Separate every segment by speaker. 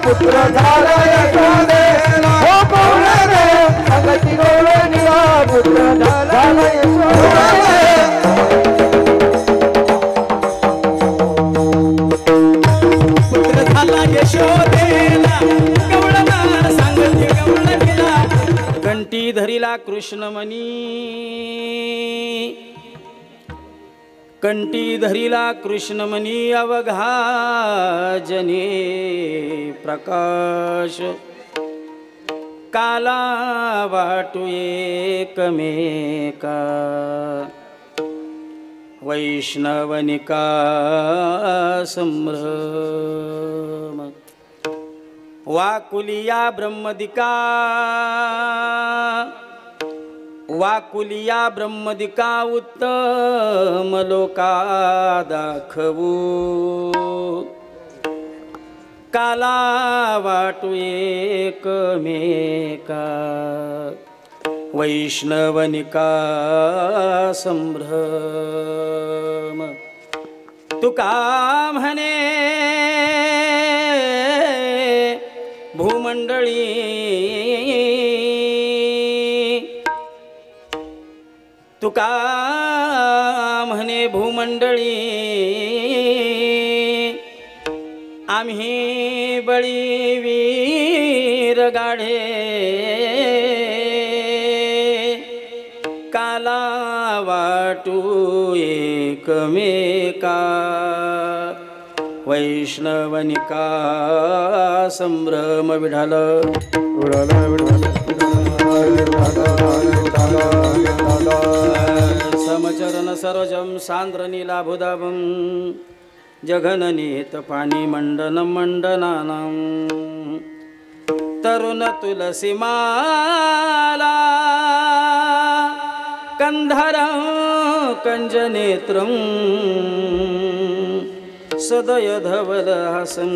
Speaker 1: पुत्र झाला यशोदेला हो पौराणे सांगती गवळणीला पुत्र झाला यशोदेला
Speaker 2: यशोदेला गवळणा सांगती गवळणीला कंठी धरिला कृष्णमणी कंठी धरिला कृष्णमणी अवघा जने प्रकाश काला वाटू एकमेका वैष्णवनिका संभ्रम वाकुलिया ब्रह्मदिका वाकुलिया ब्रह्मदिका उत्तम लोका दाखवू काला वाटू एकमेका वैष्णवनिका संभ्रम तुका म्हणे भूमंडळी तुका म्हणे भूमंडळी आम्ही बळीवीर गाढे काला वाटू एकमेका वैष्णवनिका संभ्रम विढाल समचरण सरोजम सांद्र नीलाभुदाभं जघननीत पाणी मंडन मंडनानां तरुण तुलसी माला कंधरं कंजनेत्रं सदय धवलहासं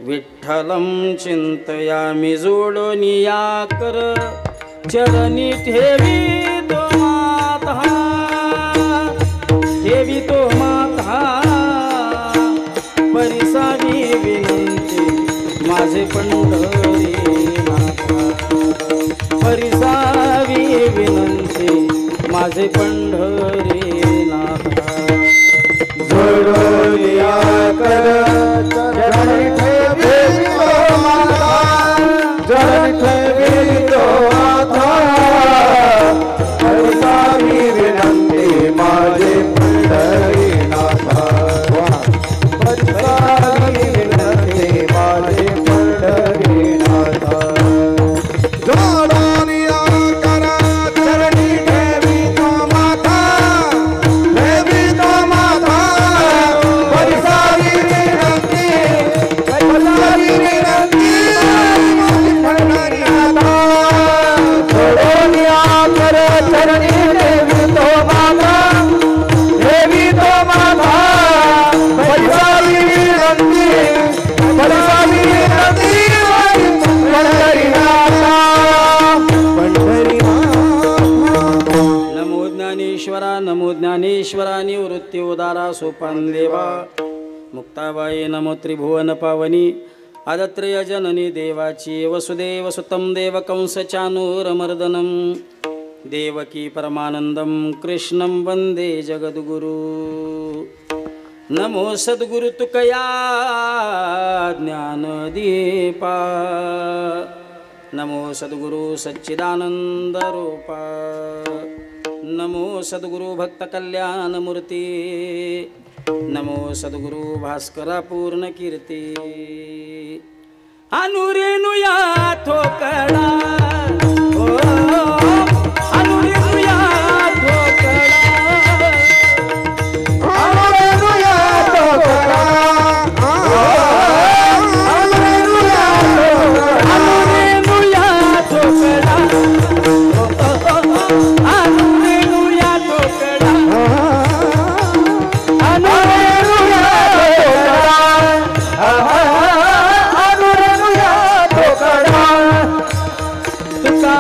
Speaker 2: विठ्ठलं चिंतयामि जोडोनिया कर चरणी ठेवी तो माता ठेवी तो माता परिसावी विनंती माझे पंढरी नाथा परिसावी विनंती माझे पंढरी नाथा
Speaker 1: जोडोनिया कर चरणी ठेवी तो माता चरणी ठेवी तो माता परिसावी विनंती माझे पंढरी नाथा परिसावी विनंती माझे पंढरी नाथा जोडोनिया कर चरणी ठेवी तो माता ठेवी तो माता परिसावी विनंती परिसावी विनंती माझे पंढरी नाथा जोडोनिया कर चरणी ठेवी तो माता ठेवी तो माता परिसावी विनंती परिसावी विनंती पंढरी नाथा पंढरी नाथा
Speaker 2: नमो ज्ञानेश्वरा नमो ज्ञानेश्वरा निवृत्ती उदारा सोपान देवा मुक्ताबाई नमो त्रिभुवन पावनी आदत्रेय जननी देवाची वसुदेव सुतं देवकंस चानूरमर्दनं देवकी परमानंदं कृष्णं वंदे जगद्गुरु नमो सद्गुरु तुकया ज्ञानदीपा नमो सद्गुरु सच्चिदानंद रूपा नमो सद्गुरु भक्त कल्याण मूर्ती नमो सद्गुरु भास्करा पूर्ण कीर्ती अनुरेनुया ठोकडा ओ अनुरेनुया ठोकडा
Speaker 1: अनुरेनुया ठोकडा अनुरेनुया
Speaker 2: ठोकडा अनुरेनुया ठोकडा
Speaker 1: अनुरेनुया ठोकडा
Speaker 2: तुका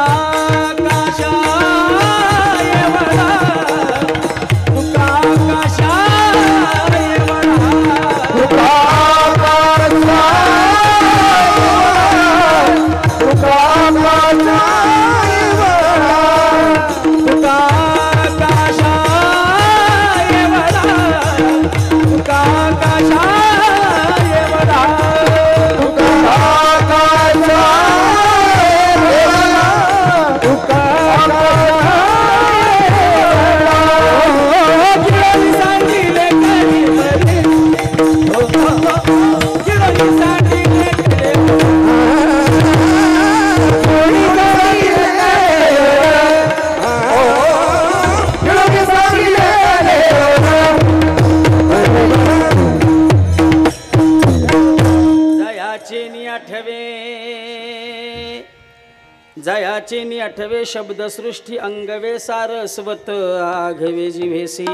Speaker 2: जयाचे नि आठवे शब्द सृष्टी अंगवे सारस्वत आघवे जिव्हेसी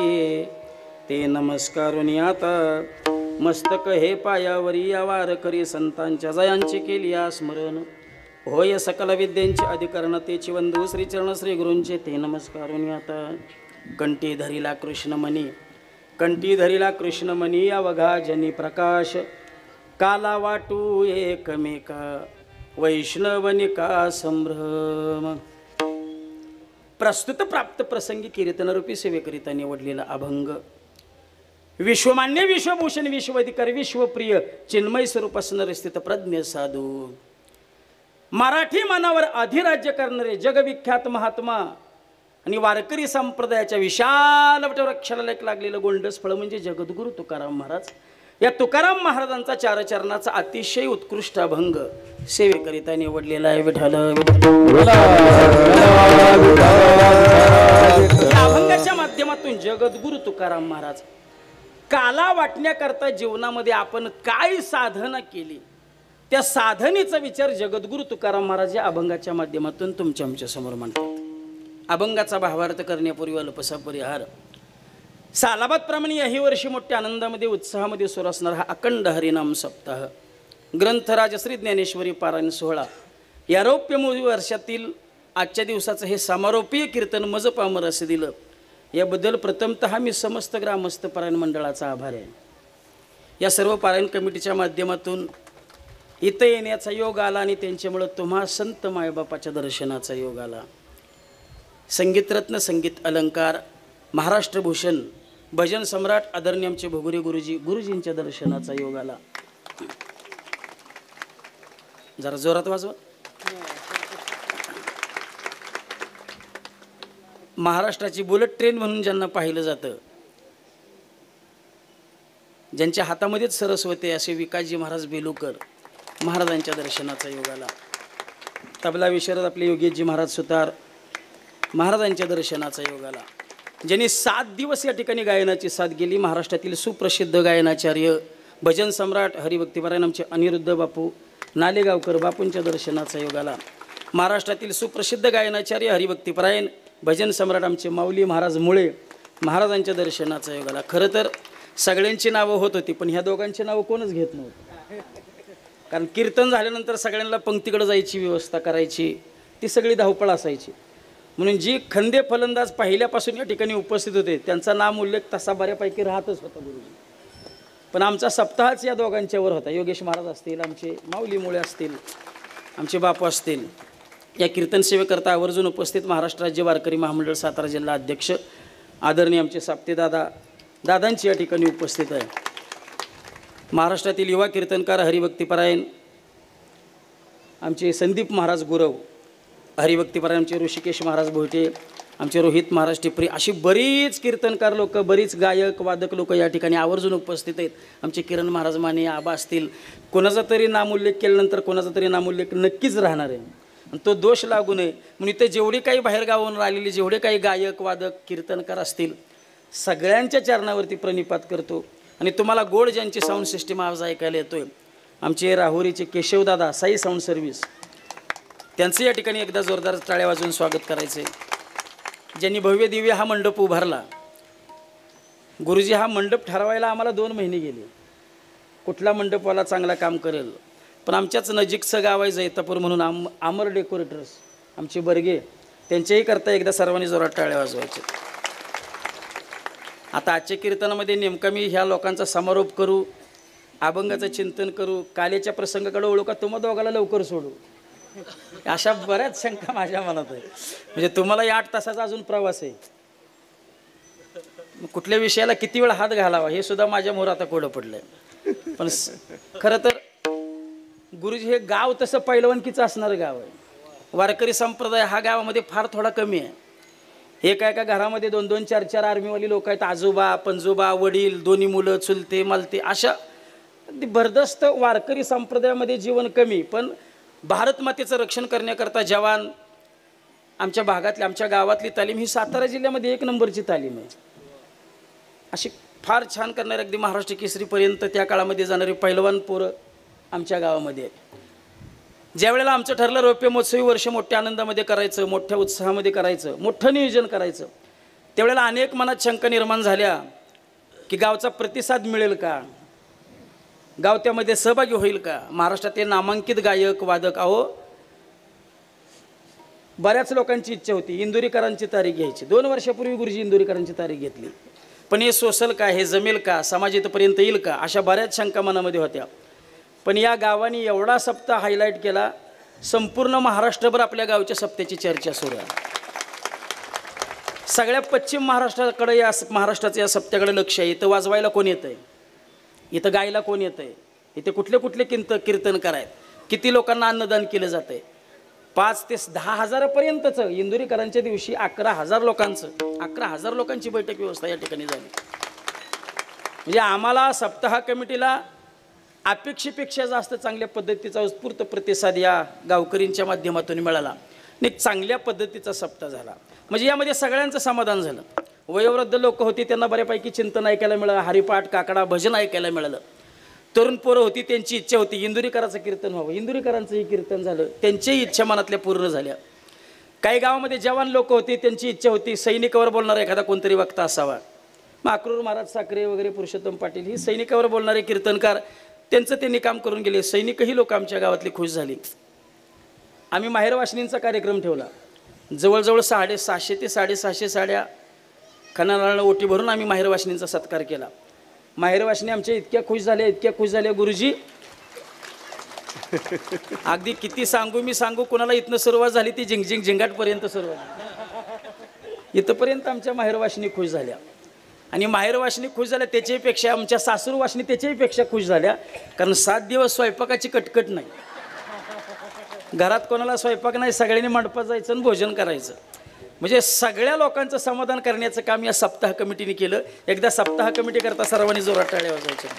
Speaker 2: ते नमस्कारुनी आता मस्तक हे पायावरी या वारकरी संतांच्या जयांची केली या स्मरण होय सकल विद्यांचे अधिकरण तेची वंदू श्रीचरण श्री गुरूंचे ते नमस्कारुनी आता कंठी धरिला कृष्णमणी कंठी धरिला कृष्णमणी अवघा जनी प्रकाश काला वाटू एकमेका वैष्णवनिका संभ्रम. प्रस्तुत प्राप्त प्रसंगी कीर्तनरूपी सेवेकरिता निवडलेला अभंग विश्वमान्य विश्वभूषण विश्वधिकारी विश्वप्रिय चिन्मय स्वरूप असणारे स्थित प्रज्ञ साधू मराठी मनावर अधिराज्य करणारे जगविख्यात महात्मा आणि वारकरी संप्रदायाच्या विशाल वटवृक्षाला लागलेलं गोंडस फळ म्हणजे जगद्गुरू तुकाराम महाराज. या तुकाराम महाराजांचा चारचरणाचा अतिशय उत्कृष्ट अभंग सेवेकरिता निवडलेला आहे. विठ्ठल या अभंगाच्या माध्यमातून जगद्गुरू तुकाराम महाराज काला वाटण्याकरता जीवनामध्ये आपण काय साधना केली त्या साधनेचा विचार जगद्गुरू तुकाराम महाराज या अभंगाच्या माध्यमातून तुमच्या आमच्या समोर मांडतात. अभंगाचा भावार्थ करण्यापूर्वी अल्पसा परिहार. सालाबाद प्रमाणे याही वर्षी मोठ्या आनंदामध्ये उत्साहामध्ये सुरू असणारा हा अखंड हरिनाम सप्ताह ग्रंथराज श्री ज्ञानेश्वरी पारायण सोहळा या रौप्यमोही वर्षातील आजच्या दिवसाचं हे समारोपीय कीर्तन मज पामर असे दिलं याबद्दल प्रथमतः मी समस्त ग्रामस्थ पारायण मंडळाचा आभार आहे. या सर्व पारायण कमिटीच्या माध्यमातून इथं येण्याचा योग आला आणि त्यांच्यामुळं तुम्हा संत मायबापाच्या दर्शनाचा योग आला. संगीतरत्न संगीत अलंकार महाराष्ट्रभूषण भजन सम्राट आदरणीय आमचे भोगुरे गुरुजींच्या दर्शनाचा योग आला. जरा जोरात वाजवा. महाराष्ट्राची बुलेट ट्रेन म्हणून ज्यांना पाहिलं जातं ज्यांच्या हातामध्येच सरस्वती असे विकासजी महाराज बेलूकर महाराजांच्या दर्शनाचा योग आला. तबला विशारद आपले योगेशजी महाराज सुतार महाराजांच्या दर्शनाचा योग आला. ज्यांनी 7 दिवस या ठिकाणी गायनाची साथ गेली महाराष्ट्रातील सुप्रसिद्ध गायनाचार्य भजन सम्राट हरिभक्तीपरायण आमचे अनिरुद्ध बापू नालेगावकर बापूंच्या दर्शनाचा योग आला. महाराष्ट्रातील सुप्रसिद्ध गायनाचार्य हरिभक्तीपरायण भजन सम्राट आमचे माऊली महाराज मुळे महाराजांच्या दर्शनाचा योग आला. खरं तर सगळ्यांची नावं होत होती पण ह्या दोघांची नावं कोणच घेत नव्हतं कारण कीर्तन झाल्यानंतर सगळ्यांना पंक्तीकडे जायची व्यवस्था करायची ती सगळी धावपळ असायची. म्हणून जी खंदे फलंदाज पहिल्यापासून या ठिकाणी उपस्थित होते त्यांचा नाम उल्लेख तसा बऱ्यापैकी राहतच होता गुरुजी. पण आमचा सप्ताहच या दोघांच्यावर होता. योगेश महाराज असतील आमचे माऊली मुळे असतील आमचे बापू असतील. या कीर्तन सेवेकरता आवर्जून उपस्थित महाराष्ट्र राज्य वारकरी महामंडळ सातारा जिल्हा अध्यक्ष आदरणीय आमचे साप्ते दादांची या ठिकाणी उपस्थित आहे. महाराष्ट्रातील युवा कीर्तनकार हरिभक्तीपरायण आमचे संदीप महाराज गुरव हरिभक्तीपरायण आमचे ऋषिकेश महाराज भोयटे आमचे रोहित महाराज टिपरी अशी बरीच कीर्तनकार लोक बरीच गायक वादक लोक या ठिकाणी आवर्जून उपस्थित आहेत. आमचे किरण महाराज माने आबा असतील. कोणाचा तरी नामोल्लेख केल्यानंतर कोणाचा तरी नामोल्लेख नक्कीच राहणार आहे आणि तो दोष लागू नये म्हणून इथे जेवढे काही बाहेरगावाहून आलेले जेवढे काही गायक वादक कीर्तनकार असतील सगळ्यांच्या चरणावरती प्रणिपात करतो. आणि तुम्हाला गोड ज्यांची साऊंड सिस्टीम आवाज ऐकायला येतोय आमचे राहुरीचे केशवदादा साई साऊंड सर्व्हिस त्यांचं या ठिकाणी एकदा जोरदार टाळ्या वाजवून स्वागत करायचं आहे. ज्यांनी भव्य दिव्य हा मंडप उभारला. गुरुजी हा मंडप ठरवायला आम्हाला 2 महिने गेले कुठला मंडपवाला चांगला काम करेल. पण आमच्याच नजीकचं गाव आहे जैतापूर म्हणून आमर डेकोरेटर्स आमचे बर्गे त्यांच्याही करता एकदा सर्वांनी जोरात टाळ्या वाजवायचे. आता आजच्या कीर्तनामध्ये नेमका मी ह्या लोकांचा समारोप करू अभंगाचं चिंतन करू कालेच्या प्रसंगाकडे ओळखू का तुम्हा दोघाला लवकर सोडू अशा बऱ्याच शंका माझ्या मनात आहे. म्हणजे तुम्हाला 8 तासाचा अजून प्रवास आहे. कुठल्या विषयाला किती वेळ हात घालावा हे सुद्धा माझ्या मोर आता कोडं पडलंय. पण खरं तर गुरुजी हे गाव तसं पैलवानकीचं असणारं गाव आहे. वारकरी संप्रदाय हा गावामध्ये फार थोडा कमी आहे. एका एका घरामध्ये 2-2 4-4 आर्मीवाली लोक आहेत. आजोबा पणजोबा वडील दोन्ही मुलं चुलते मालते अशा भरदस्त वारकरी संप्रदायामध्ये जीवन कमी. पण भारत मातेचं रक्षण करण्याकरता जवान आमच्या भागातली आमच्या गावातली तालीम ही सातारा जिल्ह्यामध्ये 1 नंबरची तालीम आहे. अशी फार छान करणारे अगदी महाराष्ट्र केसरीपर्यंत त्या काळामध्ये जाणारे पैलवान पोरं आमच्या गावामध्ये आहेत. ज्या वेळेला आमचं ठरलं रौप्य महोत्सवी वर्ष मोठ्या आनंदामध्ये करायचं, मोठ्या उत्साहामध्ये करायचं, मोठं नियोजन करायचं, त्यावेळेला अनेक मनात शंका निर्माण झाल्या की गावचा प्रतिसाद मिळेल का, गाव त्यामध्ये सहभागी होईल का, महाराष्ट्रातले नामांकित गायक वादक. अहो बऱ्याच लोकांची इच्छा होती इंदुरीकरांची तारीख घ्यायची. 2 वर्षापूर्वी गुरुजी इंदुरीकरांची तारीख घेतली, पण हे सोसल का, हे जमेल का, समाज इथपर्यंत येईल का, अशा बऱ्याच शंका मनामध्ये होत्या. पण या गावाने एवढा सप्ताह हायलाईट केला, संपूर्ण महाराष्ट्रभर आपल्या गावच्या सप्त्याची चर्चा सुरू आहे. सगळ्या पश्चिम महाराष्ट्राकडे, या महाराष्ट्राचं या सप्त्याकडे लक्ष आहे. इथं वाजवायला कोण येतं आहे, इथं गायला कोण येतं आहे, इथे कुठले कुठले कीर्तन करायत, किती लोकांना अन्नदान केलं जातं आहे. 5 ते 10 हजारापर्यंतचं इंदुरीकरांच्या दिवशी 11,000 लोकांची बैठक व्यवस्था या ठिकाणी झाली. म्हणजे आम्हाला सप्ताह कमिटीला अपेक्षेपेक्षा जास्त चांगल्या पद्धतीचा उत्स्फूर्त प्रतिसाद या गावकरींच्या माध्यमातून मिळाला आणि चांगल्या पद्धतीचा सप्ताह झाला. म्हणजे यामध्ये सगळ्यांचं समाधान झालं. वयोवृद्ध लोक होती त्यांना बऱ्यापैकी चिंतन ऐकायला मिळालं, हरिपाठ काकडा भजन ऐकायला मिळालं. तरुण पोरं होती त्यांची इच्छा होती इंदुरीकरांचं कीर्तन व्हावं, इंदुरीकरांचंही कीर्तन झालं, त्यांच्याही इच्छा मनातल्या पूर्ण झाल्या. काही गावामध्ये जवान लोक होती त्यांची इच्छा होती सैनिकावर बोलणारा एखादा कोणतरी वक्ता असावा. मग अक्रूर महाराज साखरे वगैरे पुरुषोत्तम पाटील ही सैनिकावर बोलणारे कीर्तनकार, त्यांचं त्यांनी काम करून गेले. सैनिकही लोक आमच्या गावातली खुश झाली. आम्ही माहेर वाशिनींचा कार्यक्रम ठेवला. जवळजवळ 650 ते 650 साड्या खणानाळाला ओटी भरून आम्ही माहेर वाशिनींचा सत्कार केला. माहेर वाशिनी आमच्या इतक्या खुश झाल्या गुरुजी, अगदी किती सांगू मी सांगू, कुणाला इथनं सुरुवात झाली ती झिंगाटपर्यंत सुरुवात, इथंपर्यंत आमच्या माहेर वाशिनी खुश झाल्या. आणि माहेर वाशिनी खुश झाल्या त्याच्यापेक्षा आमच्या सासूर वाशिनी त्याच्याहीपेक्षा खुश झाल्या, कारण 7 दिवस स्वयंपाकाची कटकट नाही, घरात कोणाला स्वयंपाक नाही, सगळ्यांनी मंडपात जायचं आणि भोजन करायचं. म्हणजे सगळ्या लोकांचं समाधान करण्याचं काम या सप्ताह कमिटीने केलं. एकदा सप्ताह कमिटी करता सर्वांनी जोरात टाळ्या वाजवायच्या.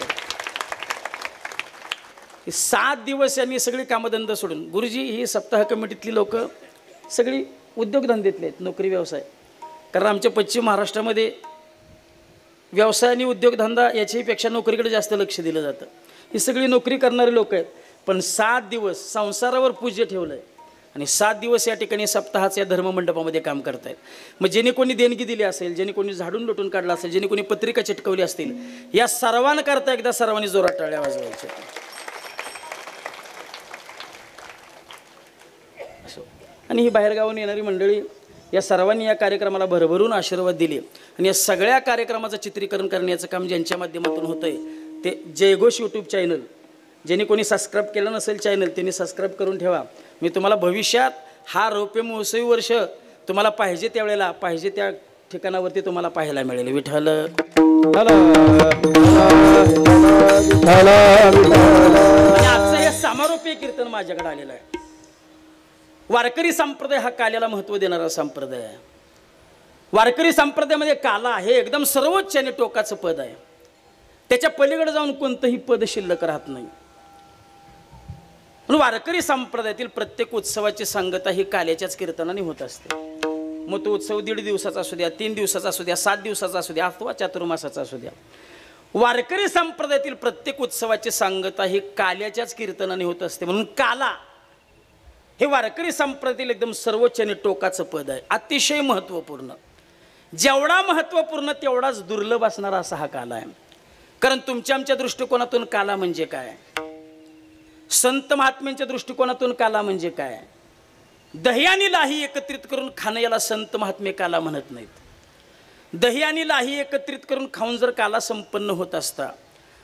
Speaker 2: 7 दिवस यांनी सगळी कामधंदा सोडून, गुरुजी ही सप्ताह कमिटीतली लोक सगळी उद्योगधंद्यातले आहेत, नोकरी व्यवसाय, कारण आमच्या पश्चिम महाराष्ट्रामध्ये व्यवसाय आणि उद्योगधंदा याच्याहीपेक्षा नोकरीकडे जास्त लक्ष दिलं जातं. ही सगळी नोकरी करणारी लोक आहेत, पण 7 दिवस संसारावर पूज्य ठेवलं आहे आणि 7 दिवस या ठिकाणी सप्ताहाच्या धर्ममंडपामध्ये काम करतायत. मग ज्याने कोणी देणगी दिली असेल, ज्याने कोणी झाडून लोटून काढला असेल, ज्याने कोणी पत्रिका चिटकवली असतील, या सर्वांकरता एकदा सर्वांनी जोरात टाळ्या वाजवायच्या. आणि ही बाहेरगावून येणारी मंडळी या सर्वांनी या कार्यक्रमाला भरभरून आशीर्वाद दिले. आणि या सगळ्या कार्यक्रमाचं चित्रीकरण करण्याचं काम ज्यांच्या माध्यमातून होतं आहे ते जयघोष यूट्यूब चॅनल, ज्यांनी कोणी सबस्क्राईब केलं नसेल चॅनल त्यांनी सबस्क्राईब करून ठेवा. मी तुम्हाला भविष्यात हा रौप्य महोत्सवी वर्ष तुम्हाला पाहिजे त्यावेळेला पाहिजे त्या ठिकाणावरती तुम्हाला पाहायला मिळेल. विठ्ठल आजचं हे समारोपीय कीर्तन माझ्याकडे आलेलं आहे. वारकरी संप्रदाय हा काल्याला महत्त्व देणारा संप्रदाय आहे. वारकरी संप्रदायामध्ये काला हे एकदम सर्वोच्च आणि टोकाचं पद आहे. त्याच्या पलीकडे जाऊन कोणतंही पद शिल्लक राहत नाही. म्हणून वारकरी संप्रदायातील प्रत्येक उत्सवाची सांगता ही काल्याच्याच कीर्तनाने होत असते. मग तो उत्सव 1.5 दिवसाचा असू द्या, 3 दिवसाचा असू द्या, 7 दिवसाचा असू द्या अथवा चातुर्मासाचा असू द्या, वारकरी संप्रदायातील प्रत्येक उत्सवाची सांगता ही काल्याच्याच कीर्तनाने होत असते. म्हणून काला हे वारकरी संप्रदायातील एकदम सर्वोच्च आणि टोकाचं पद आहे, अतिशय महत्त्वपूर्ण. जेवढा महत्त्वपूर्ण तेवढाच दुर्लभ असणारा असा हा काला आहे. कारण तुमच्या आमच्या दृष्टिकोनातून काला म्हणजे काय, संत महात्म्यांच्या दृष्टिकोनातून काला म्हणजे काय, दही आणि लाही एकत्रित करून खाणं याला संत महात्मे काला म्हणत नाहीत. दही आणि लाही एकत्रित करून खाऊन जर काला संपन्न होत असता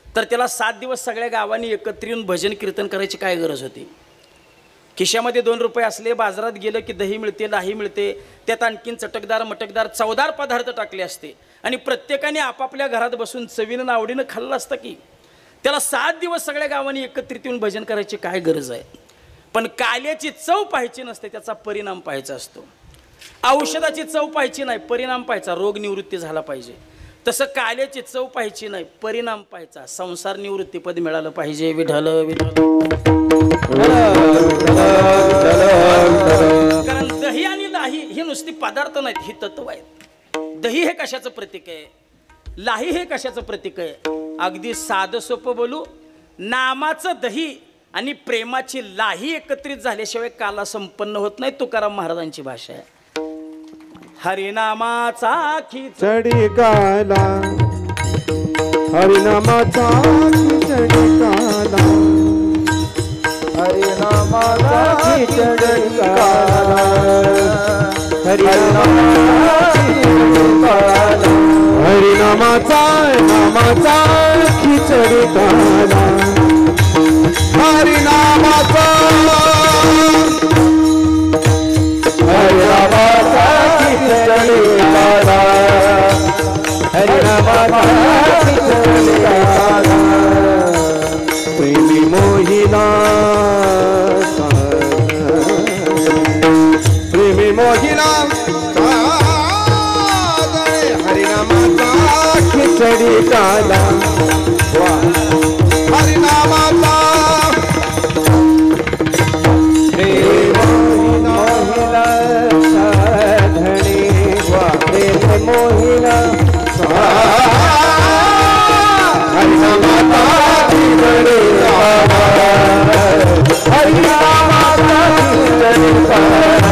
Speaker 2: तर त्याला 7 दिवस सगळ्या गावांनी एकत्र येऊन भजन कीर्तन करायची काय गरज होती. खिशामध्ये 2 रुपये असले, बाजारात गेलं की दही मिळते, लाही मिळते, त्यात आणखीन चटकदार मटकदार चवदार पदार्थ टाकले असते आणि प्रत्येकाने आपापल्या घरात बसून चवीनं आवडीनं खाल्लं असतं की त्याला 7 दिवस सगळ्या गावांनी एकत्रित येऊन भजन करायची काय गरज आहे. पण काल्याची चव पाहायची नसते, त्याचा परिणाम पाहायचा असतो. औषधाची चव पाहायची नाही, परिणाम पाहायचा, रोग निवृत्ती झाला पाहिजे. तसं काल्याची चव पाहायची नाही, परिणाम पाहायचा, संसार निवृत्तीपद मिळालं पाहिजे. विठ्ठल विठ्ठल. कारण दही आणि लाही हे नुसती पदार्थ नाहीत, ही तत्व आहेत. दही हे कशाचं प्रतीक आहे, लाही हे कशाचं प्रतीक आहे. अगदी साधं सोपं बोलू, नामाचं दही आणि प्रेमाची लाही एकत्रित झाल्याशिवाय काला संपन्न होत नाही. तुकाराम महाराजांची भाषा आहे. हरिनामाचा
Speaker 1: खिचडी काला, हरिनामाचा खिचडी काला, हरिनामाचा खिचडी काला, हरिनामाचा नामाचा खिचडी काला, हरिनामाचा हरिनामाचा खिचडी काला, हरिनामाचा खिचडी काला, प्रेमी मोहिना प्रेमी मोहिना हरिनामाचा खिचडी काला, हरिनामाचा प्रेम मोहिना साधणे, प्रेम मोहिना हरिनामाचा खिचडी काला, हरिनामाचा खिचडी काला.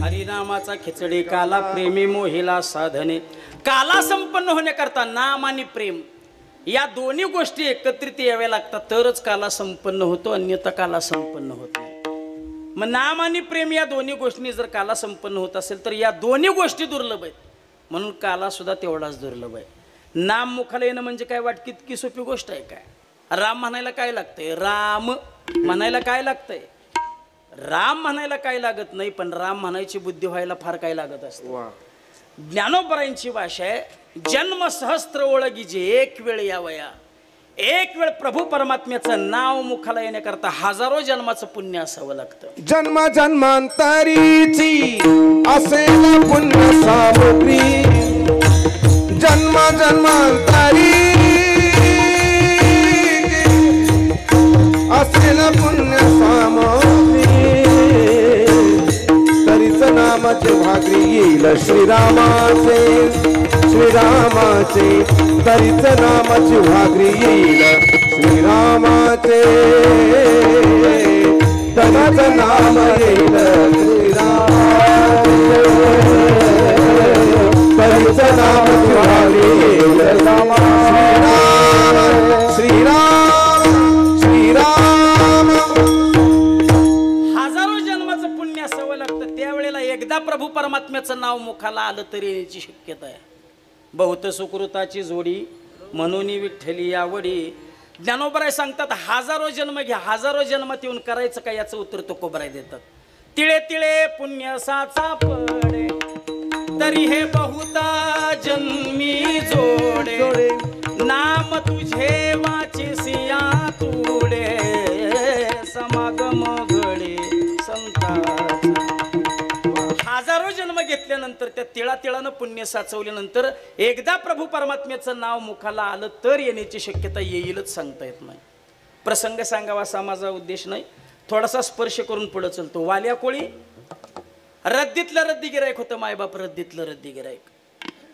Speaker 2: हरिनामाचा खिचडी काला, प्रेमी मोहिला साधने. काला संपन्न होण्याकरता नाम आणि प्रेम या दोन्ही गोष्टी एकत्रित याव्या लागतात, तरच काला संपन्न होतो, अन्यथा काला संपन्न होत नाही. मग नाम आणि प्रेम या दोन्ही गोष्टी जर काला संपन्न होत असेल तर या दोन्ही गोष्टी दुर्लभ आहेत. म्हणून काला सुद्धा तेवढाच दुर्लभ आहे. नाम मुखाला येणं म्हणजे काय वाटतं इतकी सोपी गोष्ट आहे काय? राम म्हणायला काय लागतंय? राम म्हणायला काय लागतंय? राम म्हणायला काय लागत नाही, पण राम म्हणायची बुद्धी व्हायला फार काय लागत असते. ज्ञानोबरायांची भाषा आहे, जन्म सहस्त्र ओळखीचे एक वेळ यावया. एक वेळ प्रभू परमात्म्याचं नाव मुखाला येण्याकरता हजारो जन्माचं पुण्य असावं लागतं.
Speaker 1: जन्म जन्मांतरीची असेल पुण्य सामुग्री, जन्म जन्मांतरी असेल पुण्य सामुग्री, तरीच नामाचे भागरी येईल श्रीरामाचे, श्रीरामाचे तरीच नामाची भागरी येईल श्रीरामाचे, तरीच नाम येईल श्रीरामाचे, तरीच नामाची भागरी येईल श्रीराम, श्रीराम, श्रीराम.
Speaker 2: हजारो जन्माचं पुण्य असावं लागतं. त्यावेळेला एकदा प्रभू परमात्म्याचं नाव मुखाला आलं तरी याची शक्यता आहे. बहुत सुकृताची जोडी म्हणून विठ्ठली आवडी. ज्ञानोबराय सांगतात हजारो जन्म घ्या, हजारो जन्मात येऊन करायचं काय याचं उत्तर तुकोबराय देतात. तिळे तिळे पुण्य साचा पडे, तरी हे बहुता जन्मी जोडे, नाम तुझे वाचिसिया तुडे, समागम घडे संताचा. हजारो जन्म घेतल्यानंतर त्या तिळातिळानं पुण्य साचवल्यानंतर एकदा प्रभू परमात्म्याचं नाव मुखाला आलं तर येण्याची शक्यता येईलच, सांगता येत नाही. प्रसंग सांगावा असा माझा उद्देश नाही, थोडासा स्पर्श करून पुढे चलतो. वाल्या कोळी रद्दीतलं रद्दी गिरायक होतं, मायबाप रद्दीतलं रद्दी गिरायक.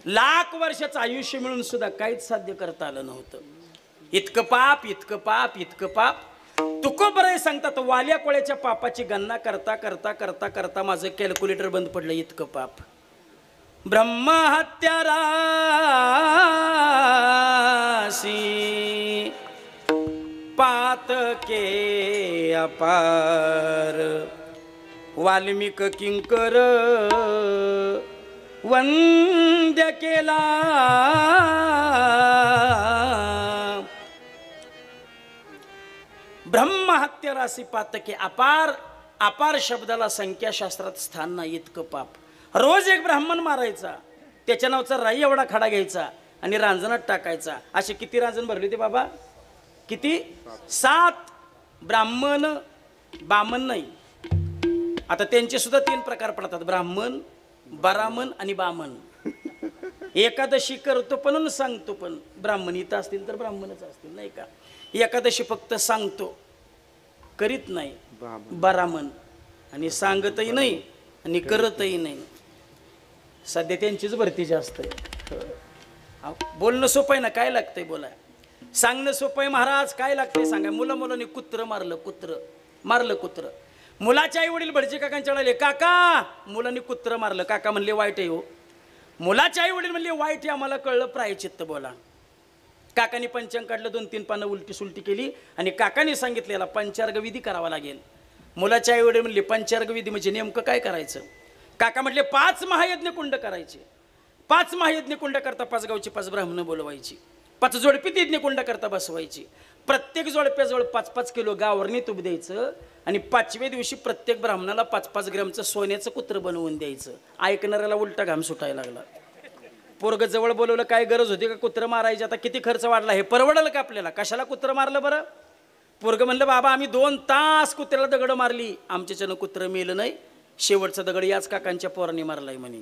Speaker 2: लाख वर्षाचं आयुष्य मिळून सुद्धा काहीच साध्य करता आलं नव्हतं. इतकं पाप, इतकं पाप, इतकं पाप. तुकोबराय सांगतात वाल्या कोळ्याच्या पापाची गणना करता करता करता करता माझं कॅल्क्युलेटर बंद पडलं. इतकं पाप. ब्रह्महत्या राशी पातके अपार, वाल्मिक किंकर वंद्य केला. ब्रह्महत्या राशी पातके अपार. अपार शब्दाला संख्याशास्त्रात स्थान नाही. इतकं पाप. रोज एक ब्राह्मण मारायचा, त्याच्या नावचा राई एवढा खडा घ्यायचा आणि रांजणात टाकायचा. असे किती रांजण भरले होते बाबा? किती? 7 ब्राह्मण, बामण नाही. आता त्यांचे सुद्धा 3 प्रकार पडतात, ब्राह्मण, बरामन आणि बामण. एकादशी करतो पण सांगतो पण. ब्राह्मण इथं असतील तर ब्राह्मणच असतील नाही का. एकादशी फक्त सांगतो, करीत नाही. बरामन आणि सांगतही नाही आणि करतही नाही. सध्या त्यांचीच भरती जास्त आहे. बोलणं सोपं आहे ना, काय लागतंय बोलाय? सांगणं सोपं आहे महाराज, काय लागतंय सांगा? मुलांनी कुत्र मारलं कुत्र. मुलाचे आई वडील भटजी काकांच्या आले, काका मुलांनी कुत्र मारलं. काका म्हणले वाईट आहे हो. मुलाचे आई वडील म्हणले वाईट आहे, आम्हाला कळलं, प्रायचित्त बोला. काकांनी पंचांग काढलं, 2-3 पानं उलटी सुलटी केली आणि काकांनी सांगितलेला पंचार्ग विधी करावा लागेल. मुलाचे आई वडील म्हणले पंचार्ग विधी म्हणजे नेमकं काय करायचं? काका म्हटले 5 महायज्ञ कुंड करायचे. 5 महायज्ञ कुंड करता 5 गावची 5 ब्राह्मण बोलवायची. 5 जोडपीत यज्ञ कुंड करता बसवायची. प्रत्येक जोडप्याजवळ 5-5 किलो गावरणी तूप द्यायचं आणि 5व्या दिवशी प्रत्येक ब्राह्मणाला 5-5 ग्रॅमचं सोन्याचं कुत्र बनवून द्यायचं. ऐकणाऱ्याला उलटा घाम सुटायला लागला. पोरग जवळ बोलवलं, काय गरज होती का कुत्र मारायची? आता किती खर्च वाढला, हे परवडलं का आपल्याला? कशाला कुत्र मारलं बरं? पोरग म्हणलं बाबा आम्ही 2 तास कुत्र्याला दगड मारली, आमच्याच्यानं कुत्र मेलं नाही. शेवटचा दगड याच काकांच्या पोरांनी मारलाय म्हणे.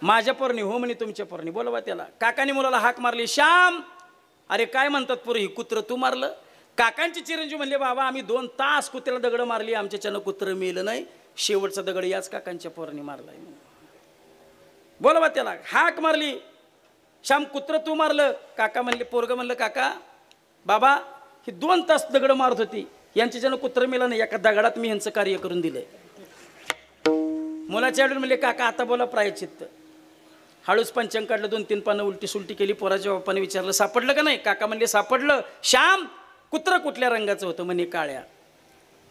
Speaker 2: माझ्या पोरणी? हो म्हणे तुमच्या पोरणी, बोलवा त्याला. काकांनी मुलाला हाक मारली, श्याम. अरे काय म्हणतात पोरं, ही कुत्र तू मारलं? काकांचे चिरंजीव म्हणले बाबा आम्ही 2 तास कुत्र्याला दगड मारली, आमच्याच्यानं कुत्र मेलं नाही. शेवटचा दगड याच काकांच्या पोरांनी मारलाय. बोलवा त्याला. हाक मारली, श्याम कुत्र तू मारलं? काका म्हणले, पोरग म्हणलं काका बाबा ही 2 तास दगड मारत होती, यांच्याच्यानं कुत्र मेलं नाही, एका दगडात मी यांचं कार्य करून दिलंय. मुलाच्या आडून म्हणले काका आता बोला प्रायचित्त. हळूच पंचांग काढलं, 2-3 पानं उलटी सुलटी केली. पोराच्या बापाने विचारलं सापडलं का नाही? काका म्हणले सापडलं. श्याम कुत्र कुठल्या रंगाचं होतं? म्हणे काळ्या.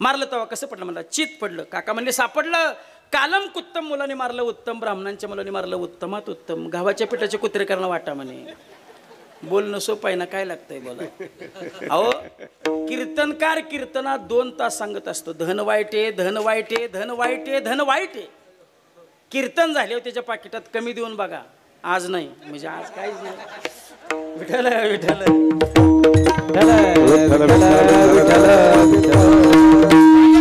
Speaker 2: मारलं तेव्हा कसं पडलं? म्हणलं चित पडलं. काका म्हणले सापडलं. कालम कुत्तम मुलाने मारलं उत्तम, ब्राह्मणांच्या मुलाने मारलं उत्तमात उत्तम. गावाच्या पिठाचे कुत्रे करणं वाटा म्हणे. बोलणं सोपं आहे ना, काय लागतंय बोला? अहो कीर्तनकार कीर्तनात 2 तास सांगत असतो, धन वाईटे धन वाईटे धन वाईटे धन वाईटे. कीर्तन झाल्यावर त्याच्या पाकिटात कमी देऊन बघा. आज नाही म्हणजे आज काहीच नाही. विठ्ठल विठ्ठल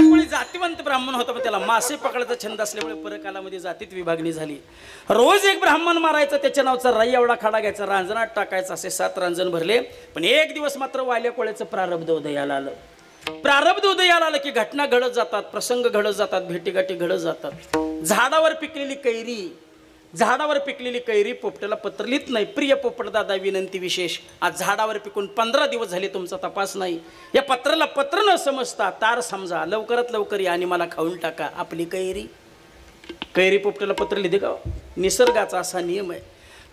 Speaker 2: कोणी जातीवंत ब्राह्मण होता, पण त्याला मासे पकडायचा छंद असल्यामुळे परकालामध्ये जातीत विभागणी झाली. रोज एक ब्राह्मण मारायचा, त्याच्या नावचा राई एवढा खाडा घ्यायचा, रांजणात टाकायचा. असे 7 रांजण भरले. पण एक दिवस मात्र वाल्या कोळ्याचं प्रारब्ध उदयाला आलं. प्रारब्ध उदयाला आलं की घटना घडत जातात, प्रसंग घडत जातात, भेटीगाठी घडत जातात. झाडावर पिकलेली कैरी पोपटाला पत्र लिहित नाही. प्रिय पोपट दादा विनंती विशेष, आज झाडावर पिकून 15 दिवस झाले, तुमचा तपास नाही. या पत्राला पत्र न समजता तार समजा, लवकरात लवकर या आणि मला खाऊन टाका आपली कैरी. कैरी पोपटाला पत्र लिहिते का? निसर्गाचा असा नियम आहे.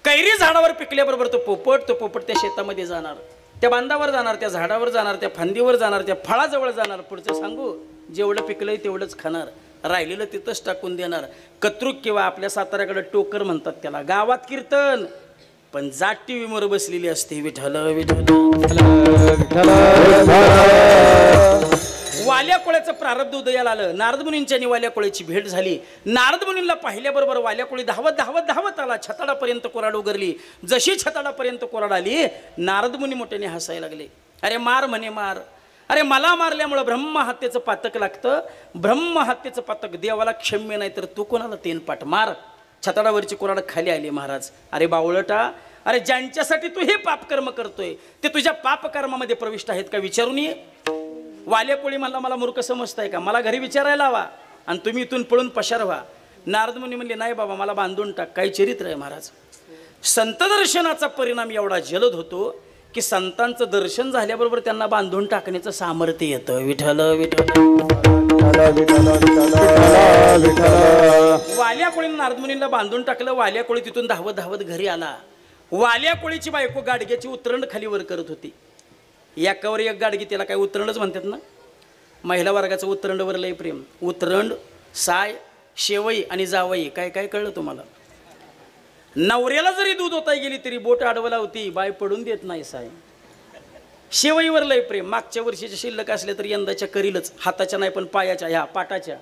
Speaker 2: कैरी झाडावर पिकल्याबरोबर तो पोपट त्या शेतामध्ये जाणार, त्या बांधावर जाणार, त्या झाडावर जाणार, त्या फांदीवर जाणार, त्या फळाजवळ जाणार. पुढचं सांगू, जेवढं पिकलंय तेवढंच खाणार, राहिलेलं तिथंच टाकून देणार. कत्रुक किंवा आपल्या साताऱ्याकडे टोकर म्हणतात त्याला. गावात कीर्तन, पण जाट टीव्हीवर बसलेली असते. विठ्ठल विठ्ठल. वाल्या कोळ्याचं प्रारब्ध उदयाला आलं. नारद मुनींच्या आणि वाल्या कोळ्याची भेट झाली. नारद मुनींना पाहिल्याबरोबर वाल्या कोळी धावत आला. छताडापर्यंत कोराड उगरली. जशी छताडापर्यंत कोराड आली, नारद मुनी मोठ्याने हसायला लागले. अरे मार म्हणे मार. अरे मला मारल्यामुळं ब्रह्महत्येचं पातक लागतं. ब्रह्महत्येचं पातक देवाला क्षम्य नाही, तर तू कोणाला 3 पाठ मार. छताडावरची कोराड खाली आली. महाराज अरे बावळटा, अरे ज्यांच्यासाठी तू हे पापकर्म करतोय ते तुझ्या पापकर्मामध्ये प्रविष्ट आहेत का विचारून ये. वाल्या कोळी मला मूर्ख समजताय का? मला घरी विचारायला हवा आणि तुम्ही इथून पळून पशार व्हा. नारद मुनी म्हणले नाही बाबा, मला बांधून टाक. काही चरित्र आहे महाराज. संत दर्शनाचा परिणाम एवढा जलद होतो की संतांचं दर्शन झाल्याबरोबर त्यांना बांधून टाकण्याचं सामर्थ्य येतं. विठ्ठल विठ्ठल. वाल्या कोळीने नारद मुनींना बांधून टाकलं. वाल्या कोळी तिथून धावत घरी आला. वाल्या कोळीची बायको गाडग्याची उतरंड खाली वर करत होती. एकावर एक गाडगी, त्याला काय उतरंडच म्हणतात ना. महिला वर्गाचं उतरंडवर लय प्रेम. उतरंड, साय, शेवई आणि जावई. काय काय कळलं तुम्हाला? नवऱ्याला जरी दूध होता गेली तरी बोट आडवला होती, बाय पडून देत नाही साय. शेवईवर लय प्रेम. मागच्या वर्षीच्या शिल्लक असल्या तरी यंदाच्या करीलच. हाताच्या नाही पण पायाच्या, ह्या पाटाच्या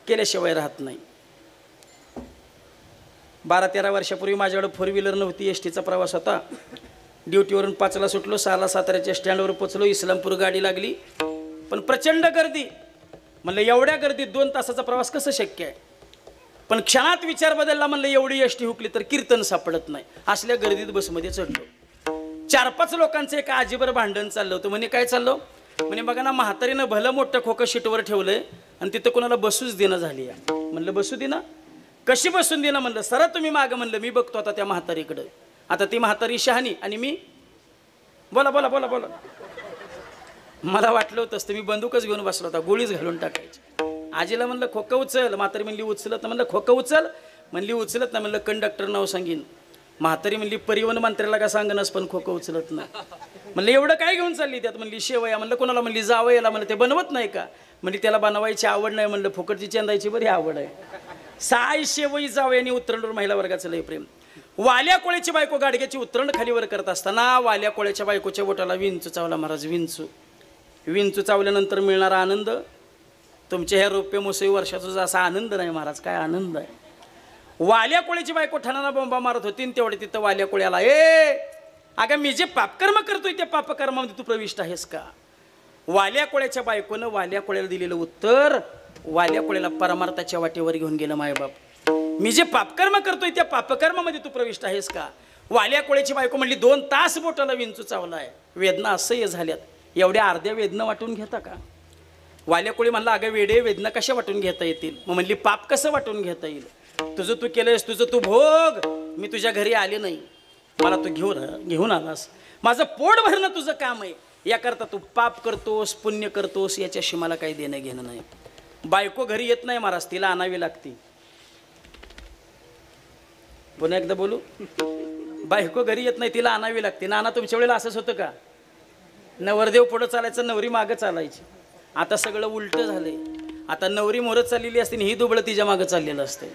Speaker 2: केल्याशिवाय राहत नाही. 12-13 वर्षापूर्वी माझ्याकडे 4 व्हीलर नव्हती. एसटीचा प्रवास होता. ड्युटीवरून 5ला सुटलो, 6ला साताऱ्याच्या स्टँडवर पोचलो. इस्लामपूर गाडी लागली, पण प्रचंड गर्दी. म्हणलं एवढ्या गर्दीत 2 तासाचा प्रवास कसं शक्य आहे? पण क्षणात विचार बदलला. म्हणलं एवढी एसटी हुकली तर कीर्तन सापडत नाही. असल्या गर्दीत बसमध्ये चढलो. 4-5 लोकांचं एका आजीवर भांडण चाललं होतं. म्हणे काय चाललं? म्हणे बघा ना, म्हातारीनं भलं मोठं खोकं शीटवर ठेवलंय आणि तिथं कोणाला बसूच देणं झाली. म्हणलं बसू दे ना. कशी बसून देणं म्हणलं, सरा तुम्ही मागं म्हणलं, मी बघतो आता त्या म्हातारीकडं. आता ती म्हातारी शहाणी आणि मी बोला बोला बोला बोला. मला वाटलं होतं असतं मी बंदूकच घेऊन बसलो होता, गोळीच घालून टाकायची. आजीला म्हणलं खोकं उचल, म्हातारी म्हणली उचलत ना. म्हणलं खोकं उचल, म्हणली उचलत ना. म्हणलं कंडक्टर नाव सांगीन. म्हातारी म्हणली परिवहन मंत्र्याला का सांगणस पण खोकं उचलत ना. म्हणलं एवढं काय घेऊन चालली त्यात. म्हणली शेवया. म्हणलं कोणाला. म्हणली जावयाला. म्हणलं ते बनवत नाही का. म्हणजे त्याला बनवायची आवड नाही. म्हणलं फुकटची चेंदायची बरी आवड आहे. साय शेवई जावयानी उतरणवर महिला वर्गाचं लय प्रेम. वाल्या कोळ्याची बायको गाडग्याची उतरण खालीवर करत असताना वाल्या कोळ्याच्या बायकोच्या बोटाला विंचू चावला महाराज. विंचू चावल्यानंतर मिळणारा आनंद तुमच्या ह्या रौप्य मोसई वर्षाचा जसा आनंद नाही महाराज. काय आनंद आहे. वाल्या कोळ्याची बायको ठाणाला बोंबा मारत होती. तेवढे तिथं वाल्या कोळ्याला, अगं मी जे पापकर्म करतोय त्या पापकर्मामध्ये तू प्रविष्ट आहेस का. वाल्या कोळ्याच्या बायकोनं वाल्या कोळ्याला दिलेलं उत्तर वाल्या कोळ्याला परमार्थाच्या वाटेवर घेऊन गेलं. मायबाप, मी जे पापकर्म करतोय त्या पापकर्मामध्ये तू प्रविष्ट आहेस का. वाल्या कोळ्याची बायको म्हणली 2 तास बोटाला विंचू चावलाय, वेदना असह्य झाल्यात, एवढ्या अर्ध्या वेदना वाटून घेता का. वाल्या कोळी म्हणला अगं वेडे, वेदना कशा वाटून घेता येतील. मग म्हणली पाप कसं वाटून घेता येईल. तुझं तू केलंयस, तुझं तू भोग. मी तुझ्या घरी आले नाही, मला तू घेऊन आलास. माझं पोट भरणं तुझं काम आहे. याकरता तू पाप करतोस पुण्य करतोस याच्याशी मला काही देणं घेणं नाही. बायको घरी येत नाही महाराज, तिला आणावी लागते. पुन्हा एकदा बोलू, बायको घरी येत नाही, तिला आणावी लागते. नाना तुमच्या वेळेला असंच होतं का. नवरदेव पुढं चालायचं, नवरी मागं चालायची. आता सगळं उलट झालंय. आता नवरी मोरत चाललेली असते आणि ही दुबळं तिच्या मागं चाललेलं असते.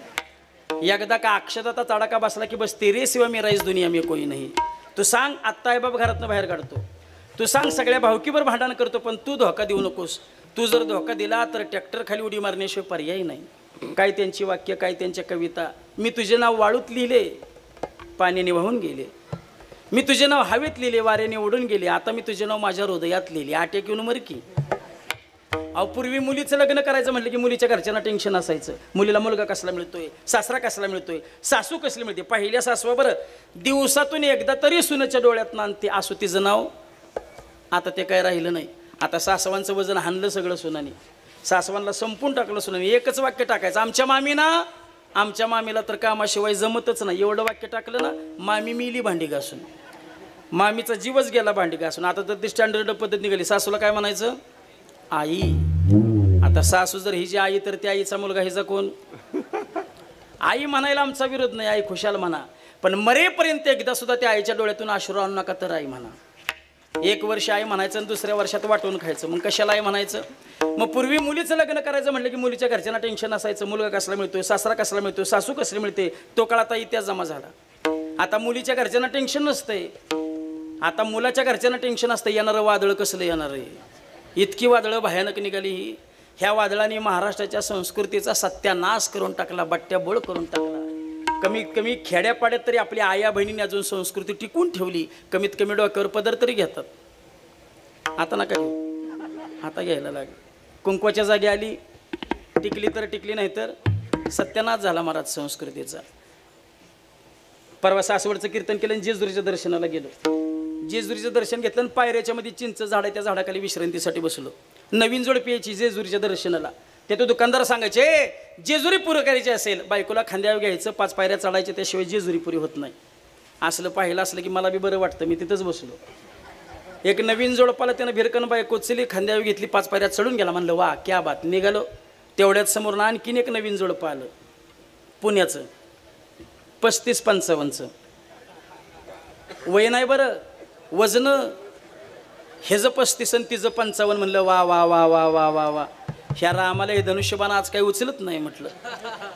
Speaker 2: एकदा का अक्षदाचा तडाका बसला की बस तेरे सिवा मेरा इस दुनिया में कोई नाही. तू सांग आत्ता आई बाप घरातनं बाहेर काढतो, तू सांग सगळ्या भावकीवर भांडण करतो, पण तू धोका देऊ नकोस. तू जर धोका दिला तर ट्रॅक्टर खाली उडी मारण्याशिवाय पर्याय नाही. काय त्यांची वाक्य, काय त्यांच्या कविता. मी तुझे नाव वाळूत लिहिले, पाण्याने वाहून गेले. मी तुझे नाव हवेत लिहिले, वाऱ्याने उडून गेले. आता मी तुझे नाव माझ्या हृदयात लिहिले, आटेक येऊन मर की. अहो पूर्वी मुलीचं लग्न करायचं म्हटलं की मुलीच्या घरच्यांना टेन्शन असायचं. मुलीला मुलगा कसला मिळतोय, सासरा कसला मिळतोय, सासू कसली मिळते. पहिल्या सासवा बरं दिवसातून एकदा तरी सुनेच्या डोळ्यात नांदते असू तिचं नाव. आता ते काय राहिलं नाही. आता सासवांचं वजन हाणलं सगळं सुनानी. सासवांना संपून टाकलं सुनानी. एकच वाक्य टाकायचं, आमच्या मामीला तर कामाशिवाय जमतच नाही. एवढं वाक्य टाकलं ना, मामी मिली भांडी घासून. मामीचा जीवच गेला भांडी घासून. आता तर ती स्टँडर्ड पद्धत निघाली. सासूला काय म्हणायचं, आई. आता सासू जर हिची आई तर त्या आईचा मुलगा हिचा कोण. आई म्हणायला आमचा विरोध नाही, आई खुशाल म्हणा, पण मरेपर्यंत एकदा सुद्धा त्या आईच्या डोळ्यातून अश्रू आणू नका तर आई म्हणा. 1 वर्ष आई म्हणायचं आणि दुसऱ्या वर्षात वाटून खायचं. मग कशाला आई म्हणायचं. मग पूर्वी मुलीचं लग्न करायचं म्हटलं की मुलीच्या घरच्यांना टेन्शन असायचं. मुलगा कसला मिळतोय, सासरा कसला मिळतोय, सासू कसली मिळते. तो काळ आता इतिहास जमा झाला. आता मुलीच्या घरच्यांना टेन्शन नसतंय, आता मुलाच्या घरच्यांना टेन्शन असतं. येणारं वादळ कसलं येणार आहे. इतकी वादळं भयानक निघाली. ह्या वादळाने महाराष्ट्राच्या संस्कृतीचा सत्यानाश करून टाकला, बट्ट्याबोळ करून टाकला. कमीत कमी खेड्यापाड्यात तरी आपल्या आया बहिणीने अजून संस्कृती टिकून ठेवली. कमीत कमी डोक्यावर पदर तरी घेतात. आता नका घेऊ, आता घ्यायला लागेल. कुंकवाच्या जागी आली, टिकली तर टिकली, नाही तर सत्यानाश झाला महाराज संस्कृतीचा. परवा सासवडचं कीर्तन केलं आणि जेजुरीच्या दर्शनाला गेलो. जेजुरीचं दर्शन घेतलं आणि पायऱ्याच्या मध्ये चिंच झाड आहे, त्या झाडाखाली विश्रांतीसाठी बसलो. नवीन जोड प्यायची जेजुरीच्या दर्शनाला. ते तो दुकानदार सांगायचे जेजुरी पुरी करायची असेल बायकोला खांद्यावर घ्यायचं, 5 पायऱ्या चढायच्या, त्याशिवाय जेजुरी पुरी होत नाही. असलं पाहिलं असलं की मला बी बरं वाटतं. मी तिथंच बसलो. एक नवीन जोडपाला त्यानं भिरकन बायको चली, खांद्यावर घेतली, 5 पायऱ्या चढून गेला. म्हणलं वा क्या बात. निघालो. तेवढ्यात समोर आणखीन एक नवीन जोडपं आलं, पुण्याचं, 35-55चं वय नाही बरं, वजन हेचं 35 आणि तिचं 55. म्हणलं वा वा वा वा वा वा वा. ह्या रामाला हे धनुष्यबाण आज काही उचलत नाही म्हटलं.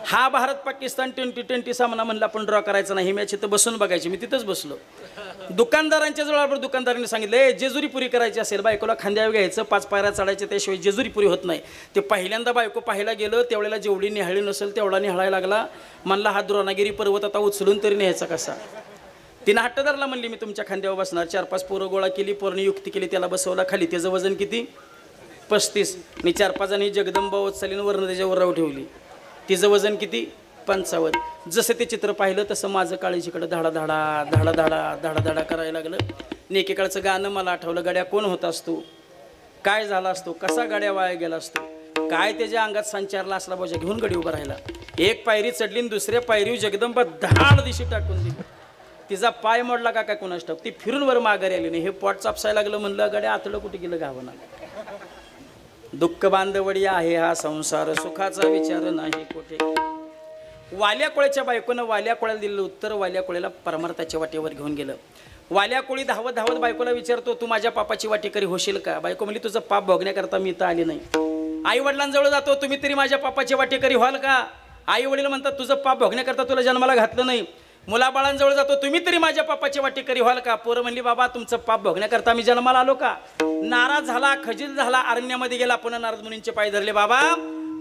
Speaker 2: हा भारत पाकिस्तान T20 सामना म्हणलं आपण ड्रॉ करायचा नाही, ही मॅच इथं बसून बघायची. मी तिथंच बसलो. दुकानदारांच्या जवळ दुकानदारांनी सांगितलं जेजुरी पुरी करायची असेल बायकोला खांद्यावर घ्यायचं, 5 पायऱ्या चढायच्या, त्याशिवाय जेजुरी पुरी होत नाही. ते पहिल्यांदा बायको पाहायला गेलं त्यावेळेला जेवढी निहाळी नसेल तेवढा निहाळायला लागला. म्हणला हा द्रोणागिरी पर्वत आता उचलून तरी न्यायचा कसा. तिनं हट्ट धरला. म्हणली मी तुमच्या खांद्यावर बसणार. 4-5 पोरं गोळा केली, पोरणी युक्ती केली, त्याला बसवला खाली. त्याचं वजन किती, 35. आणि 4-5 जणी जगदंबा वत्सलीन वर्ण त्याच्यावर राव ठेवली. तिचं वजन किती, 55. जसं ते चित्र पाहिलं तसं माझं काळीजीकडं धाडा धाडा धाडा धाडा धाडा धाडा करायला लागलं. आणि एकेकाळचं गाणं मला आठवलं. गड्या कोण होता असतो, काय झाला असतो, कसा गाड्या वाया गेला असतो, काय त्याच्या अंगात संचारला असला बोजा घेऊन गडी उभा राहिला. एक पायरी चढली आणि दुसऱ्या पायरी जगदंबा धाड दिशी टाकून दिली. तिचा पाय मोडला का काय कोणास ठाऊक. ती फिरून वर माघारी आली नाही. हे पोट चापसायला लागलं. म्हणलं गड्या आतडं कुठे गेलं गावना. दुःख बांधवडी आहे हा संसार, सुखाचा विचार नाही कुठे. वाल्या कोळ्याच्या बायकोनं वाल्या कोळ्याला दिलेलं उत्तर वाल्या कोळ्याला परमार्थाच्या वाटेवर घेऊन गेलं. वाल्या कोळी धावत धावत बायकोला विचारतो, तू माझ्या पापाची वाटेकरी होशील का? बायको म्हणली, तुझं पाप भोगण्याकरता मी इथं आली नाही. आई वडिलांजवळ जातो, तुम्ही तरी माझ्या पापाची वाटेकरी व्हाल का? आई वडील म्हणतात, तुझं पाप भोगण्याकरता तुला जन्माला घातलं नाही. मुलाबाळांजवळ जातो, तुम्ही तरी माझ्या पापाची वाटेकरी व्हाल का? पोरं म्हणली, बाबा तुमचं पाप भोगण्याकरता मी जन्माला आलो का? नाराज झाला, खजील झाला, अरण्यामध्ये गेला. पुन्हा नारद मुनींचे पाय धरले, बाबा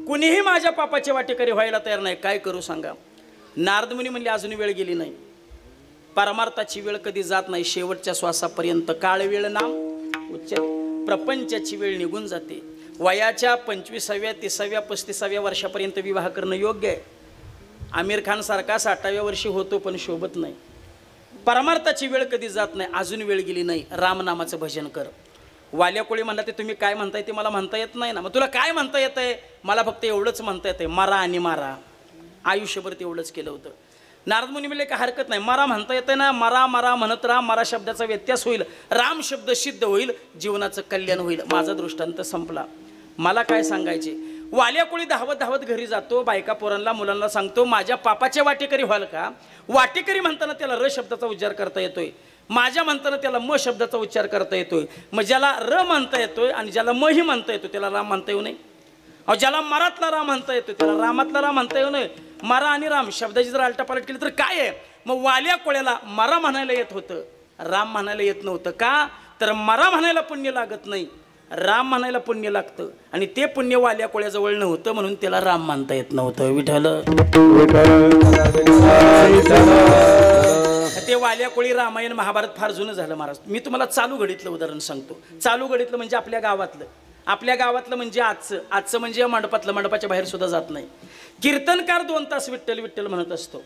Speaker 2: कुणीही माझ्या पापाची वाटेकरी व्हायला तयार नाही, काय करू सांगा? नारद मुनी म्हणले, अजून वेळ गेली नाही. परमार्थाची वेळ कधी जात नाही. शेवटच्या श्वासापर्यंत काळ वेळ नाम उच्च. प्रपंचाची वेळ निघून जाते. वयाच्या 25व्या 30व्या 35व्या वर्षापर्यंत विवाह करणं योग्य आहे. आमिर खान सारखा 60व्या वर्षी होतो पण शोभत नाही. परमार्थाची वेळ कधी जात नाही. अजून वेळ गेली नाही. रामनामाचं भजन कर. वाल्या कोळी म्हणला, ते तुम्ही काय म्हणताय ते मला म्हणता येत नाही ना. मग तुला काय म्हणता येत आहे? मला फक्त एवढंच म्हणता येत आहे, मारा आणि मारा. आयुष्यभर तेवढंच केलं होतं. नारद मुनी म्हणले, काय हरकत नाही, मारा म्हणता येतं ना. मारा मारा म्हणत राहा. मारा शब्दाचा व्यत्यास होईल, राम शब्द सिद्ध होईल, जीवनाचं कल्याण होईल. माझा दृष्टांत संपला. मला काय सांगायचे? वाल्या कोळी धावत धावत घरी जातो. बायका पोरांना मुलांना सांगतो, माझ्या पापाच्या वाटेकरी व्हाल का? वाटेकरी म्हणताना त्याला र शब्दाचा उच्चार करता येतोय. माझ्या म्हणताना त्याला म शब्दाचा उच्चार करता येतोय. मग ज्याला र म्हणता येतोय आणि ज्याला म ही म्हणता येतो त्याला राम म्हणता येऊ नये. अहो, ज्याला मरातला राम म्हणता येतो त्याला रामातला राम म्हणता येऊ नये. मरा आणि राम शब्दाची जर आलटापालट केली तर काय आहे? मग वाल्या कोळ्याला मरा म्हणायला येत होतं, राम म्हणायला येत नव्हतं. का? तर मरा म्हणायला पुण्य लागत नाही, राम म्हणायला पुण्य लागतं. आणि ते पुण्य वाल्या कोळ्याजवळ नव्हतं म्हणून त्याला राम म्हणता येत नव्हतं. विठ्ठल ते वाल्या कोळी रामायण महाभारत फार जुनं झालं महाराज. मी तुम्हाला चालू घडीतलं उदाहरण सांगतो. चालू घडीतलं म्हणजे आपल्या गावातलं म्हणजे आजचं म्हणजे मंडपातलं. मंडपाच्या बाहेर सुद्धा जात नाही. कीर्तनकार 2 तास विठ्ठल विठ्ठल म्हणत असतो.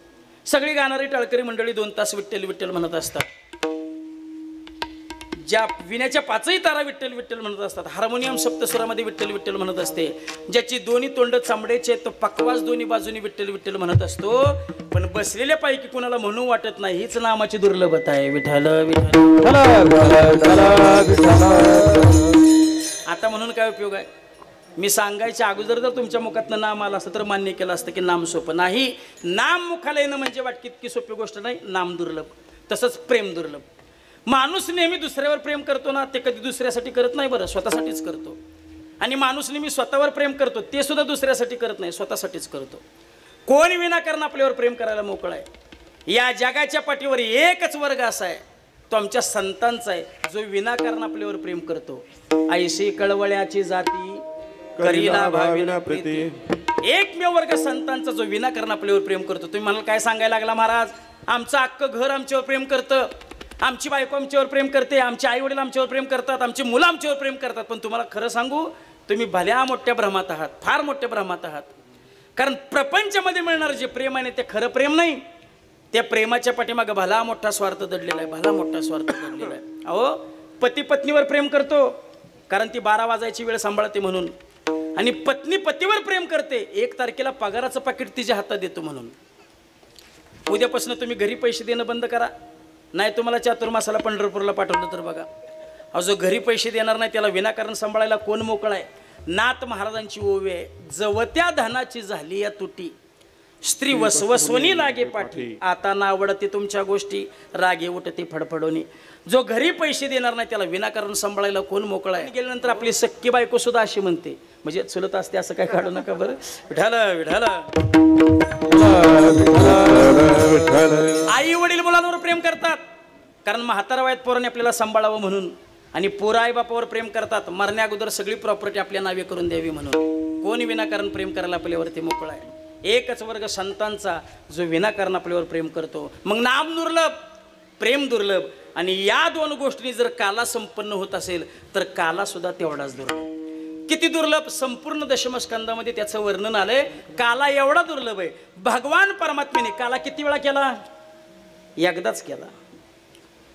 Speaker 2: सगळी गाणारी टाळकरी मंडळी 2 तास विठ्ठल विठ्ठल म्हणत असतात. ज्या विण्याच्या 5ही तारा विठ्ठल विठ्ठल म्हणत असतात. हार्मोनियम सप्तस्वरामध्ये विठ्ठल विठ्ठल म्हणत असते. ज्याची दोन्ही तोंड चांबड्याचे तो पकवास दोन्ही बाजूनी विठ्ठल विठ्ठल म्हणत असतो. पण बसलेल्या पैकी कुणाला म्हणू वाटत नाही. हीच नामाची दुर्लभता आहे. विठ्ठल विठ्ठल. आता म्हणून काय उपयोग आहे? मी सांगायच्या अगोदर जर तुमच्या मुखातनं नाम आलं असतं तर मान्य केलं असतं की नाम सोपं नाही. नाम मुखाला येणं म्हणजे वाटकी इतकी सोपी गोष्ट नाही. नाम दुर्लभ. तसंच प्रेम दुर्लभ. माणूस नेहमी दुसऱ्यावर प्रेम करतो ना, ते कधी दुसऱ्यासाठी करत नाही बरं, स्वतःसाठीच करतो. आणि माणूस नेहमी स्वतःवर प्रेम करतो, ते सुद्धा दुसऱ्यासाठी करत नाही, स्वतःसाठीच करतो. कोण विनाकारण आपल्यावर प्रेम करायला मोकळा आहे? या जगाच्या पाठीवर एकच वर्ग असा आहे, तो आमच्या संतांचा आहे, जो विनाकारण आपल्यावर प्रेम करतो. ऐशी कळवळ्याची जाती करीना भाविना प्रीती. एकमेव वर्ग संतांचा जो विनाकारण आपल्यावर प्रेम करतो. तुम्ही मला काय सांगायला लागला महाराज? आमचं अख्खं घर आमच्यावर प्रेम करतं, आमची बायको आमच्यावर प्रेम करते, आमचे आई वडील आमच्यावर प्रेम करतात, आमची मुलं आमच्यावर प्रेम करतात. पण तुम्हाला खरं सांगू, तुम्ही भल्या मोठ्या भ्रमात आहात, फार मोठ्या भ्रमात आहात. कारण प्रपंचामध्ये मिळणारं जे प्रेम आहे ते खरं प्रेम नाही. त्या प्रेमाच्या पाठीमागं भला मोठा स्वार्थ दडलेला आहे, भला मोठा स्वार्थ दडलेला आहे. अहो, पती पत्नीवर प्रेम करतो कारण ती 12 वाजायची वेळ सांभाळते म्हणून, आणि पत्नी पतीवर प्रेम करते 1 तारखेला पगाराचं पाकिट तिच्या हातात देतो म्हणून. उद्यापासून तुम्ही घरी पैसे देणं बंद करा, नाही तुम्हाला चातुर्मासाला पंढरपूरला पाठवलं तर बघा. अहो, जो घरी पैसे देणार नाही त्याला विनाकारण सांभाळायला कोण मोकळा आहे? नाथ महाराजांची ओवी आहे, जवत्या धनाची झाली या तुटी, स्त्री वसवसवनी लागे पाठी, आता ना आवडते तुमच्या गोष्टी, रागे उठते फडफडोनी. जो घरी पैसे देणार नाही त्याला विनाकारण सांभाळायला कोण मोकळा आहे? गेल्यानंतर आपली सख्खी बायको सुद्धा अशी म्हणते, म्हणजे चुलत असते असं काय काढू नका बरं. विठाला विठाला. आई वडील मुलांवर प्रेम करतात कारण म्हातारा वयात पोराने आपल्याला सांभाळावं म्हणून, आणि पोरं आई बापावर प्रेम करतात मरण्या अगोदर सगळी प्रॉपर्टी आपल्या नावे करून द्यावी म्हणून. कोण विनाकारण प्रेम करायला आपल्यावरती मोकळा आहे? एकच वर्ग संतांचा जो विनाकारण आपल्यावर प्रेम करतो. मग नाम दुर्लभ, प्रेम दुर्लभ. आणि या 2 गोष्टी जर काला संपन्न होत असेल तर काला सुद्धा तेवढाच दुर्लभ. किती दुर्लभ? संपूर्ण दशमस्कंदामध्ये त्याचं वर्णन आलंय. काला एवढा दुर्लभ आहे, भगवान परमात्म्याने काला किती वेळा केला? एकदाच केला.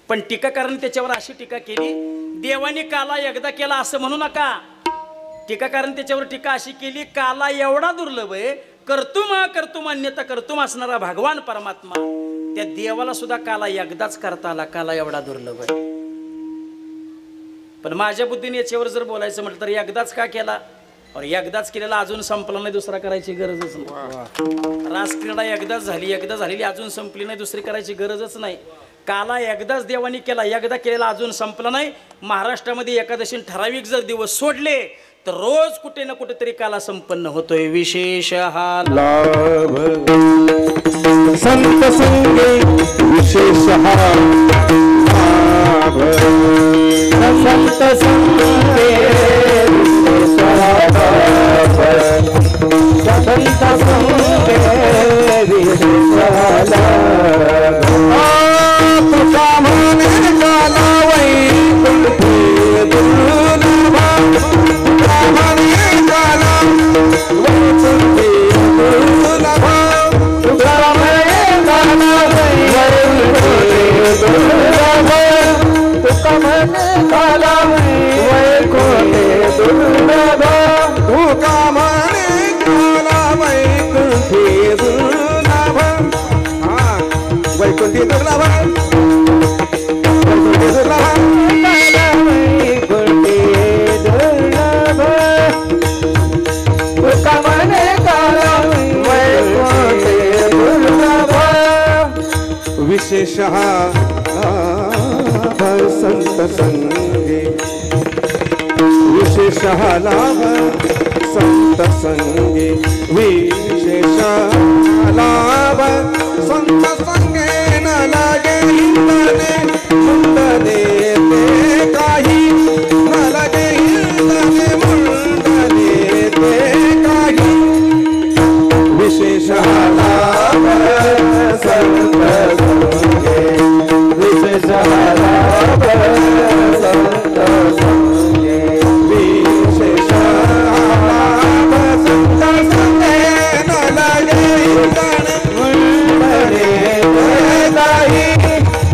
Speaker 2: पण टीकाकारांनी त्याच्यावर अशी टीका केली, देवाने काला एकदा केला असं म्हणू नका. टीकाकारांनी त्याच्यावर टीका अशी केली, काला एवढा दुर्लभ आहे, कर्तुम अन्यथा कर्तुम असणारा भगवान परमात्मा, त्या देवाला सुद्धा काला एकदाच करता आला. काला एवढा दुर्लभ आहे. पण माझ्या बुद्धीने याच्यावर जर बोलायचं म्हटलं तर एकदाच का केला, और एकदाच केलेला अजून संपला नाही, दुसरा करायची गरजच नाही. रासक्रीडा एकदाच झाली, एकदा झालेली अजून संपली नाही, दुसरी करायची गरजच नाही. काला एकदाच देवानी केला, एकदा केलेला अजून संपला नाही. महाराष्ट्रामध्ये एकादशीने ठराविक जर दिवस सोडले तर रोज कुठे ना कुठेतरी काला संपन्न होतोय. विशेष हा
Speaker 1: लाभ संत संगे विशेष लाभ संत संगे विशेष लाभ संत संगे विशेष लाभ तुका म्हणे काला वैकुंठी दुर्लभ तुका म्हणे काला वैकुंठी दुर्लभ तुका म्हणे काला वैकुंठी दुर्लभ तुका म्हणे काला वैकुंठी दुर्लभ तुका म्हणे काला वैकुंठी दुर्लभ. हा वैकुंठी दुर्लभ विशेष संत संगे विशेष लाभ संत संगे विशेष लाभ संत संगे न लागे हिंदने मुंडने ते काही न लागे हिंदने मुंडने ते काही विशेष लाभ संत संगे विशेष लाभ संत संगे विशेष लाभ संत संगे न लागे हिंदने मुंडने ते काही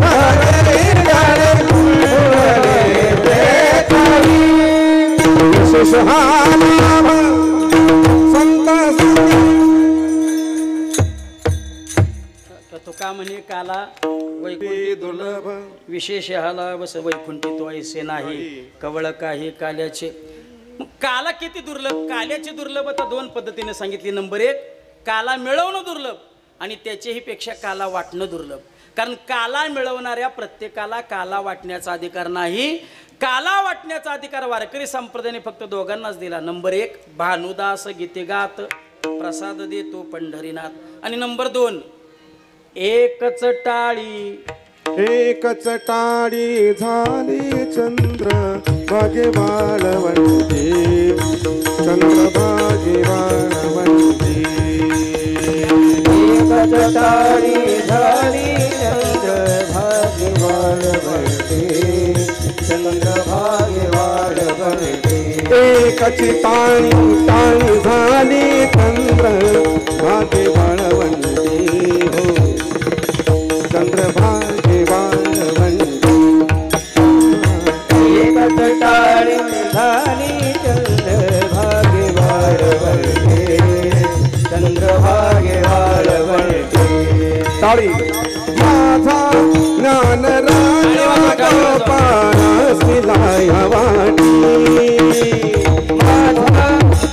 Speaker 1: न लागे हिंदने मुंडने ते काही विशेष लाभ संत संगे.
Speaker 2: तुका म्हणे काला वैकुंठी दुर्लभ विशेष हाला बस वैकुंठी तो ऐसे नाही कवळ काही काल्याचे. मग काला किती दुर्लभ, काल्याची दुर्लभता दोन पद्धतीने सांगितली. नंबर एक, काला मिळवणं दुर्लभ आणि त्याच्याही पेक्षा काला वाटणं दुर्लभ. कारण काला मिळवणाऱ्या प्रत्येकाला काला वाटण्याचा अधिकार नाही. काला वाटण्याचा अधिकार वारकरी संप्रदायाने फक्त दोघांनाच दिला. नंबर एक, भानुदास गीतेगात प्रसाद देतो पंढरीनाथ. आणि नंबर दोन, एकच टाळी
Speaker 1: झाली चंद्र भागे वाळवंटी चंद्र भागे वाळवंटी एकच टाळी झाली चंद्र भागे वाळवंटी चंद्र भागे वाळवंटी एकची टाळी झाली चंद्र भागे वाळवंटी हो चंद्रभागे वाळवंटी एकच टाळी झाली चंद्रभागे वाळवंटी चंद्रभागे वाळवंटी. टाळी माझा ज्ञान राजा गोपाळासिला या वाटी माझा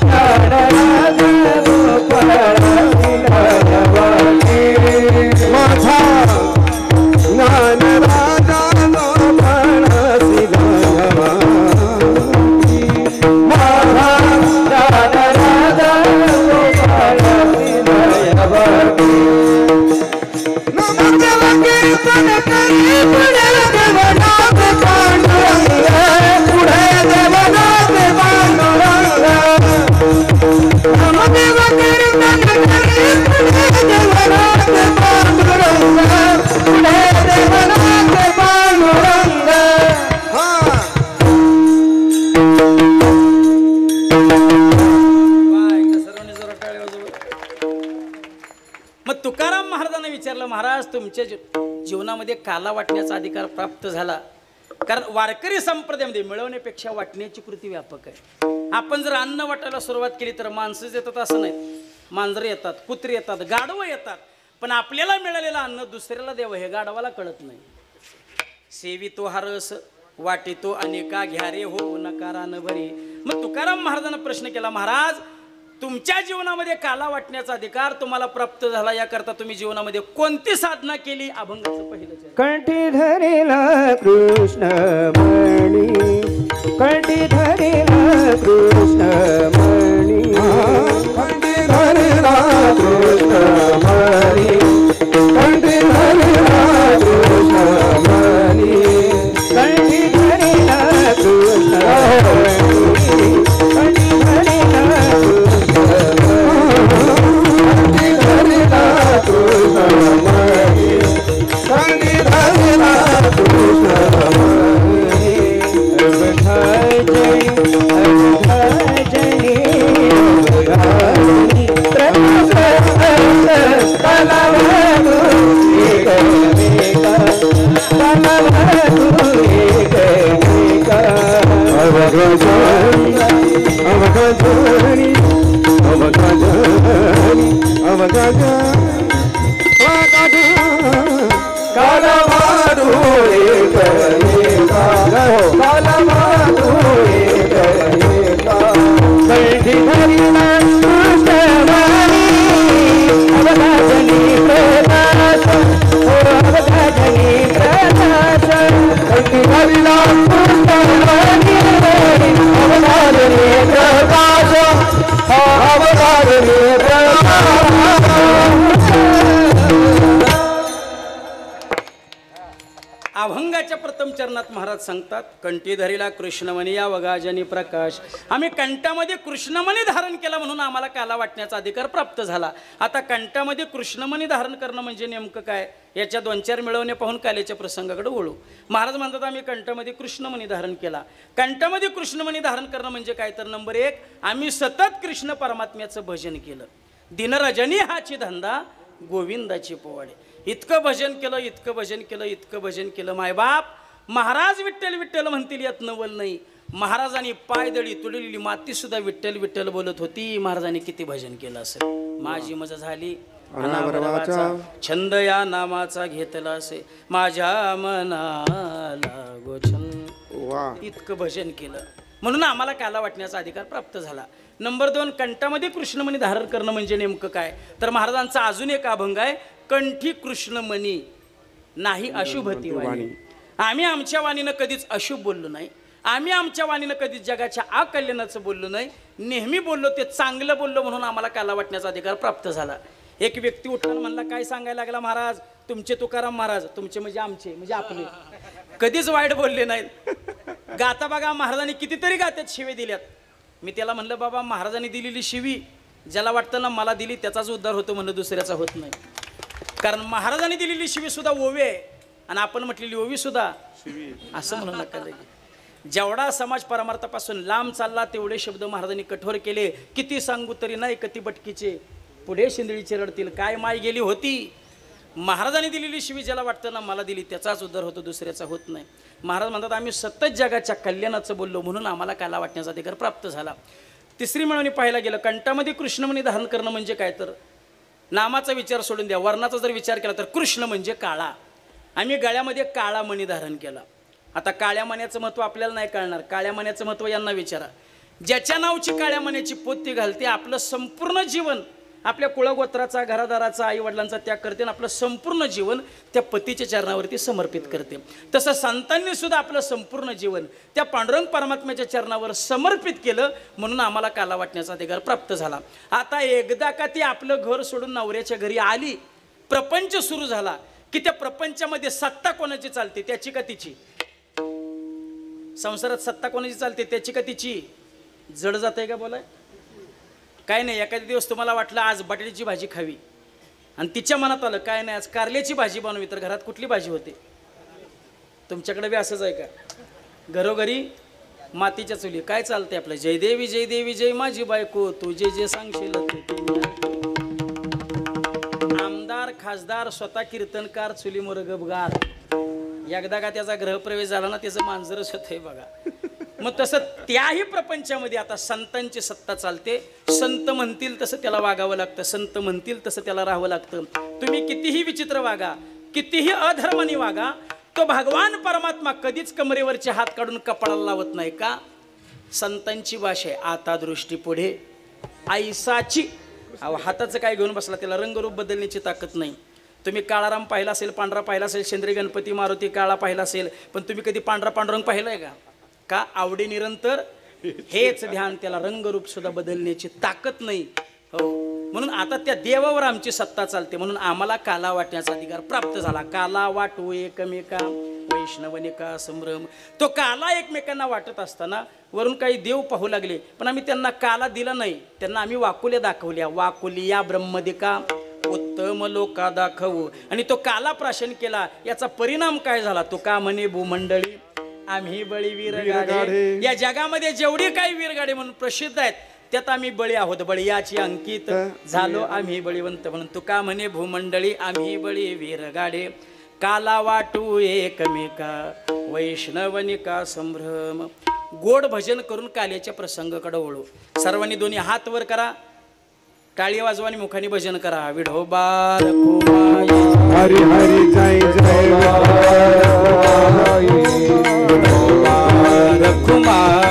Speaker 1: ज्ञान राजा गोपाळासिला या वाटी माझा ज्ञान राजा गोपाळासिला या वाटी माझा ज्ञान राजा गोपाळासिला या वाटी. नमदेवा कीर्तन करी पुढे देवनाथ पांडुरंग पुढे देवनाथ पांडुरंग नमदेवा कीर्तन करी पुढे देवनाथ पांडुरंग पुढे देवनाथ पांडुरंग.
Speaker 2: मग तुकाराम महाराजांना विचारलं, महाराज तुमच्या जीवनामध्ये काला वाटण्याचा अधिकार प्राप्त झाला. कारण वारकरी संप्रदायामध्ये मिळवण्यापेक्षा वाटण्याची कृती व्यापक आहे. आपण जर अन्न वाटायला सुरुवात केली तर माणसंच येतात असं नाही. मांजरं येतात, कुत्री येतात, गाढवं येतात, पण आपल्याला मिळालेलं अन्न दुसऱ्याला द्यावं हे गाढवाला कळत नाही. सेवितो हा रस वाटितो अनेका घ्या रे हो नकारानं भरे. मग तुकाराम महाराजांना प्रश्न केला, महाराज तुमच्या जीवनामध्ये काला वाटण्याचा अधिकार तुम्हाला प्राप्त झाला, याकरता तुम्ही जीवनामध्ये कोणती साधना केली? अभंगाचं पहिलं चरण.
Speaker 1: कंठी धरेला कृष्ण मणी, कंठी धरेला कृष्ण मणी, कंठी धरेला कृष्ण मणी, कंठी धरेला कृष्ण मणी, कंठी धरेला कृष्ण मणी, कंठी धरेला
Speaker 2: अभंगाच्या प्रथम चरणात महाराज सांगतात, कंठी धरिला कृष्णमणी या वगाजनी प्रकाश. आम्ही कंठामध्ये कृष्णमणी धारण केला म्हणून आम्हाला काला वाटण्याचा अधिकार प्राप्त झाला. आता कंठामध्ये कृष्णमणी धारण करणं म्हणजे नेमकं काय, याच्या 2-4 मिळवणे पाहून कालेच्या प्रसंगाकडे वळू. महाराज म्हणतात आम्ही कंठामध्ये कृष्णमणी धारण केला. कंठामध्ये कृष्णमणी धारण करणं म्हणजे काय, तर नंबर 1 आम्ही सतत कृष्ण परमात्म्याचं भजन केलं. दिनरजनी हाची धंदा गोविंदाची पोवाडे. इतकं भजन केलं, इतकं भजन केलं, इतकं भजन केलं. मायबाप महाराज विठ्ठल विठ्ठल म्हणतील यात नवल नाही. महाराजांनी पायदळी तुडलेली माती सुद्धा विठ्ठल विठ्ठल बोलत होती. महाराजांनी किती भजन केलं असेल. माझी मजा झाली अनावरवाचा छंद या नामाचा घेतला असे माझ्या मनाला गोछंद. इतकं भजन केलं म्हणून आम्हाला काला वाटण्याचा अधिकार प्राप्त झाला. नंबर 2 कंठामध्ये कृष्णमणी धारण करणं म्हणजे नेमकं काय, तर महाराजांचा अजून एक अभंग आहे, कंठी कृष्णमणी नाही अशुभती वाणी. आम्ही आमच्या वाणीनं कधीच अशुभ बोललो नाही. आम्ही आमच्या वाणीनं कधीच जगाच्या अकल्याणाचं बोललो नाही. नेहमी बोललो ते चांगलं बोललो म्हणून आम्हाला काला वाटण्याचा अधिकार प्राप्त झाला. एक व्यक्ती उठून म्हणला, काय सांगायला लागला महाराज, तुमचे तुकाराम महाराज, तुमचे म्हणजे आमचे म्हणजे आपले, कधीच वाईट बोलले नाहीत. गाता बघा महाराजांनी कितीतरी गात्यात शिवे दिल्यात. मी त्याला म्हणलं, बाबा महाराजांनी दिलेली शिवी ज्याला वाटतं ना मला दिली त्याचाच उद्धार होतो म्हणलं, दुसऱ्याचा होत नाही. कारण महाराजांनी दिलेली शिवी सुद्धा ओवी आहे आणि आपण म्हटलेली ओवी सुद्धा असं म्हणू नका. जेवढा समाज परमार्थापासून लांब चालला तेवढे शब्द महाराजांनी कठोर केले. किती सांगू तरी नाही कती बटकीचे पुढे शिंदळीचे रडतील, काय माय गेली होती. महाराजांनी दिलेली शिवी ज्याला वाटतं ना मला दिली त्याचाच उद्धार होतो, दुसऱ्याचा होत नाही. महाराज म्हणतात आम्ही सतत जगाच्या कल्याणाचं बोललो म्हणून आम्हाला काला वाटण्याचा अधिकार प्राप्त झाला. तिसरी मिळवणी पाहायला गेलं, कंठामध्ये कृष्णमणी धारण करणं म्हणजे काय, तर नामाचा विचार सोडून द्या, वर्णाचा जर विचार केला तर कृष्ण म्हणजे काळा. आम्ही गळ्यामध्ये काळा मणी धारण केला. आता काळ्या मण्याचं महत्त्व आपल्याला नाही कळणार, काळ्या मण्याचं महत्त्व यांना विचारा. ज्याच्या नावची काळ्या मण्याची पोती घालते आपलं संपूर्ण जीवन आपल्या कुळगोत्राचा घरादाराचा आईवडिलांचा त्याग करते आणि आपलं संपूर्ण जीवन त्या पतीच्या चरणावरती समर्पित करते. तसं संतांनी सुद्धा आपलं संपूर्ण जीवन त्या पांडुरंग परमात्म्याच्या चरणावर समर्पित केलं म्हणून आम्हाला काला वाटण्याचा अधिकार प्राप्त झाला. आता एकदा का ती आपलं घर सोडून नवऱ्याच्या घरी आली, प्रपंच सुरू झाला की त्या प्रपंचामध्ये सत्ता कोणाची चालते, त्याची का तिची. संसारात सत्ता कोणाची चालते, त्याची का तिची. जड जात आहे का बोलाय, काय नाही. एखाद्या दिवस तुम्हाला वाटलं आज बटाट्याची भाजी खावी आणि तिच्या मनात आलं काय नाही आज कारल्याची भाजी बनवी, तर घरात कुठली भाजी होते. तुमच्याकडे बी असंच आहे का, घरोघरी मातीच्या चुली. काय चालते आपलं, जय देवी जय देवी जय माझी बायको, तू जे जे सांगशील. आमदार खासदार स्वतः कीर्तनकार चुलीमोर गपगार. एकदा का त्याचा गृहप्रवेश झाला ना त्याचं मांजरच होतंय बघा. मग तसं त्याही प्रपंचामध्ये आता संतांची सत्ता चालते. संत म्हणतील तसं त्याला वागावं लागतं, संत म्हणतील तसं त्याला राहावं लागतं. तुम्ही कितीही विचित्र वागा, कितीही अधर्माने वागा, तो भगवान परमात्मा कधीच कमरेवरचे हात काढून कपाळाला लावत नाही. का? संतांची भाषा आहे, आता दृष्टी पुढे आईसाची. हाताचं काय घेऊन बसला, त्याला रंगरूप बदलण्याची ताकद नाही. तुम्ही काळाराम पाहिला असेल, पांढरा पाहिला असेल, शेंद्री गणपती मारुती काळा पाहिला असेल, पण तुम्ही कधी पांढरा पांडुरंग पाहिलाय का? का? आवडी निरंतर हेच ध्यान, त्याला रंगरूप सुद्धा बदलण्याची ताकद नाही. हो, म्हणून आता त्या देवावर आमची सत्ता चालते. म्हणून आम्हाला काला वाटण्याचा अधिकार प्राप्त झाला. काला वाटू एकमेका वैष्णवनिका संभ्रम. तो काला एकमेकांना वाटत असताना वरून काही देव पाहू लागले, पण आम्ही त्यांना काला दिला नाही. त्यांना आम्ही वाकुल्या दाखवल्या. वाकुलिया ब्रह्मदिका उत्तम लोका दाखवू. आणि तो काला प्राशन केला. याचा परिणाम काय झाला? तो का म्हणे भूमंडळी आम्ही बळी वीरगाडे. या जगामध्ये जेवढी काही वीरगाडे म्हणून प्रसिद्ध आहेत त्यात आम्ही बळी आहोत. बळीयाची अंकित झालो आम्ही बळीवंत. म्हणून तू का म्हणे भूमंडळी आम्ही बळी वीरगाडे. काला वाटू एकमेका वैष्णवनिका संभ्रम. गोड भजन करून काल्याच्या प्रसंगाकडे वळू. सर्वांनी दोन्ही हात वर करा, टाळी वाजवा आणि मुखाने भजन करा. विठोबा रखुमाई
Speaker 1: हरी हरी जय जय
Speaker 2: रखुमाई.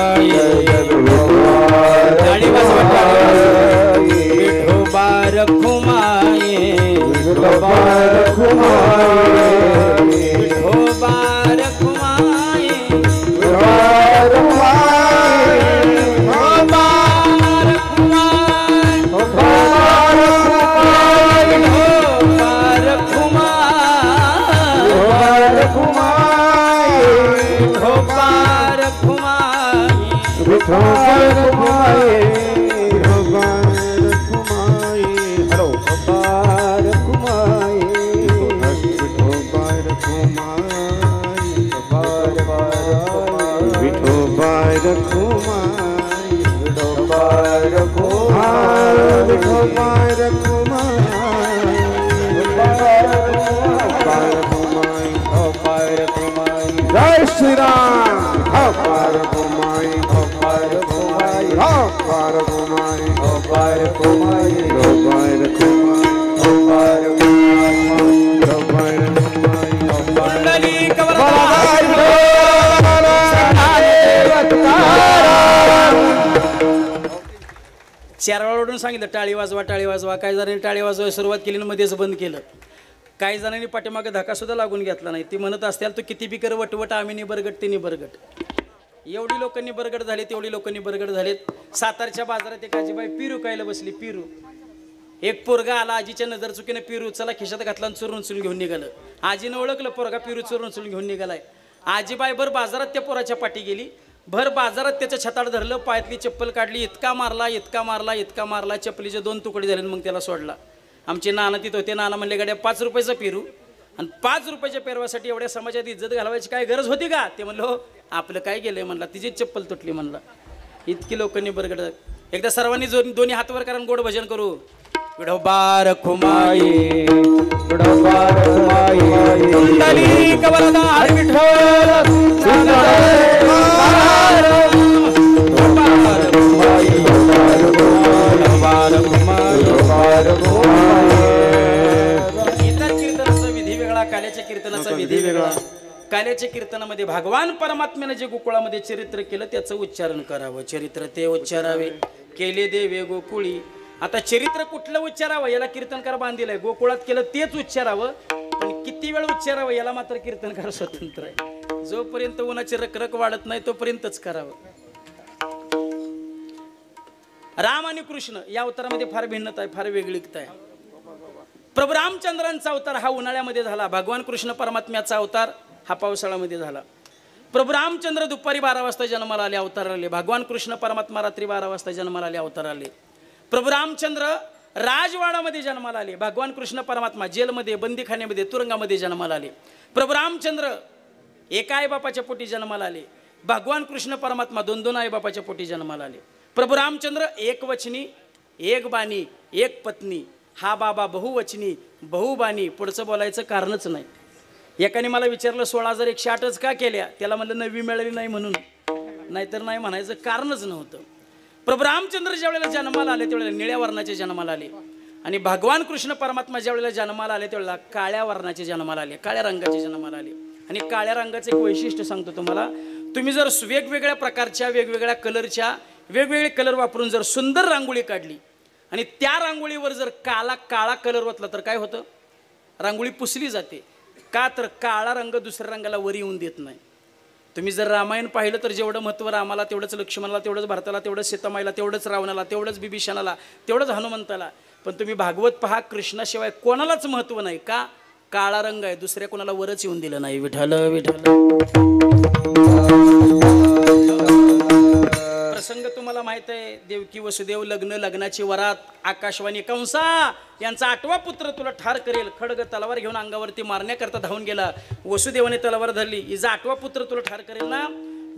Speaker 2: टाळी वाजवा, विठोबा रखुमाई विठोबा रखुमाई विठोबा रखुमाई
Speaker 1: जय श्री राम. अपार कुमाई अपार कुमाई अपार कुमाई अपार कुमाई अपार कुमाई अपार कुमाई
Speaker 2: मंडली चारवाळून सांगितलं टाळी वाजवा टाळी वाजवा. काही जणांनी टाळी वाजवायला सुरुवात केली आणि मध्येच बंद केलं. काही जणांनी पाठीमागे धक्का सुद्धा लागून घेतला नाही. ती म्हणत असतील तो किती बिकर वटवट आम्ही निबरगट ते निबरगट. एवढी लोकांनी बरगड झाले, तेवढी लोकांनी बरगड झालेत. सातारच्या बाजारात एक आजीबाई पिरू खायला बसली. पिरू एक पोरगा आला, आजीच्या नजर चुकीने पिरू चला खिशात घातला आणि चुरून उचलून घेऊन निघालं. आजीनं ओळखलं पोरगा पिरू चुरून उचलून घेऊन निघालाय. आजीबाई भर बाजारात त्या पोराच्या पाठी गेली. भर बाजारात त्याचं छताड धरलं, पायातली चप्पल काढली, इतका मारला इतका मारला इतका मारला, चप्पलीचे 2 तुकडे झाले. मग त्याला सोडला. आमचे नाना तिथं होते. नाना म्हणले गाड्या 5 रुपयाचा पेरू, आणि 5 रुपयाच्या पेरवासाठी एवढ्या समाजात इज्जत घालवायची काय गरज होती का? ते म्हणलं हो, आपलं काय गेलंय म्हणला, तिची चप्पल तुटली म्हणला. इतकी लोकांनी बरगड. एकदा सर्वांनी दोन्ही हातवर करा, गोड भजन करू. विठोबा रखुमाई विठोबा रखुमाई कुंडली कवरदार विठ्ठल इतर कीर्तनाचा विधी वेगळा, काल्याच्या कीर्तनाचा विधी वेगळा. काल्याच्या कीर्तनामध्ये भगवान परमात्म्याने जे गोकुळामध्ये चरित्र केलं त्याचं उच्चारण करावं. चरित्र ते उच्चारावे केले देवे गोकुळी. आता चरित्र कुठलं उच्चारावं याला कीर्तनकार बांधिलंय. गोकुळात केलं तेच उच्चारावं, पण किती वेळ उच्चारावं याला मात्र कीर्तनकार स्वतंत्र आहे. जोपर्यंत उन्हाची रखरख वाढत नाही तोपर्यंतच करावं. राम आणि कृष्ण या अवतारामध्ये फार भिन्नता आहे, फार वेगळीकता आहे. प्रभू रामचंद्रांचा अवतार हा उन्हाळ्यामध्ये झाला. भगवान कृष्ण परमात्म्याचा अवतार हा पावसाळ्यामध्ये झाला. प्रभू रामचंद्र दुपारी 12 वाजता जन्माला आले, अवतार आले. भगवान कृष्ण परमात्मा रात्री 12 वाजता जन्माला आले, अवतार आले. प्रभू रामचंद्र राजवाडामध्ये जन्माला आले. भगवान कृष्ण परमात्मा जेलमध्ये, बंदीखान्यामध्ये, तुरुंगामध्ये जन्माला आले. प्रभू रामचंद्र एका आईबापाच्या पोटी जन्माला आले. भगवान कृष्ण परमात्मा 2-2 आईबापाच्या पोटी जन्माला आले. प्रभू रामचंद्र एक वचनी, एक बाणी, एक पत्नी. हा बाबा बहुवचनी, बहुबाणी. पुढचं बोलायचं कारणच नाही. एकाने मला विचारलं 16,108च का केल्या? त्याला म्हणलं 9वी मिळाली नाही म्हणून. नाहीतर नाही म्हणायचं कारणच नव्हतं. प्रभू रामचंद्र ज्या वेळेला जन्माला आले त्यावेळेला निळ्या वर्णाचे जन्माला आले आणि भगवान कृष्ण परमात्मा ज्या वेळेला जन्माला आले त्यावेळेला काळ्या वर्णाचे जन्माला आले, काळ्या रंगाचे जन्माला आले. आणि काळ्या रंगाचे एक वैशिष्ट्य सांगतो तुम्हाला, तुम्ही जर वेगवेगळ्या प्रकारच्या वेगवेगळ्या कलरच्या वेगवेगळे कलर वापरून जर सुंदर रांगोळी काढली आणि त्या रांगोळीवर जर काळा कलर ओतला तर काय होतं? रांगोळी पुसली जाते. का तर काळा रंग दुसऱ्या रंगाला वर येऊन देत नाही. तुम्ही जर रामायण पाहिलं तर जेवढं महत्त्व रामाला तेवढंच लक्ष्मणाला, तेवढंच भरताला, तेवढंच सीतामाईला, तेवढंच रावणाला, तेवढंच बिभीषणाला, तेवढंच हनुमंताला. पण तुम्ही भागवत पहा, कृष्णाशिवाय कोणालाच महत्त्व नाही. का? काळा रंग आहे, दुसऱ्या कोणाला वरच येऊन दिलं नाही. विठ्ठल विठ्ठल. प्रसंग तुम्हाला माहित आहे, देवकी वसुदेव लग्नाची वरात, आकाशवाणी कंसा यांचा 8वा पुत्र तुला ठार करेल, खडग तलवार घेऊन अंगावरती मारण्याकरता धावून गेला. वसुदेवाने तलवार धरली, हिचा 8वा पुत्र तुला ठार करेल ना,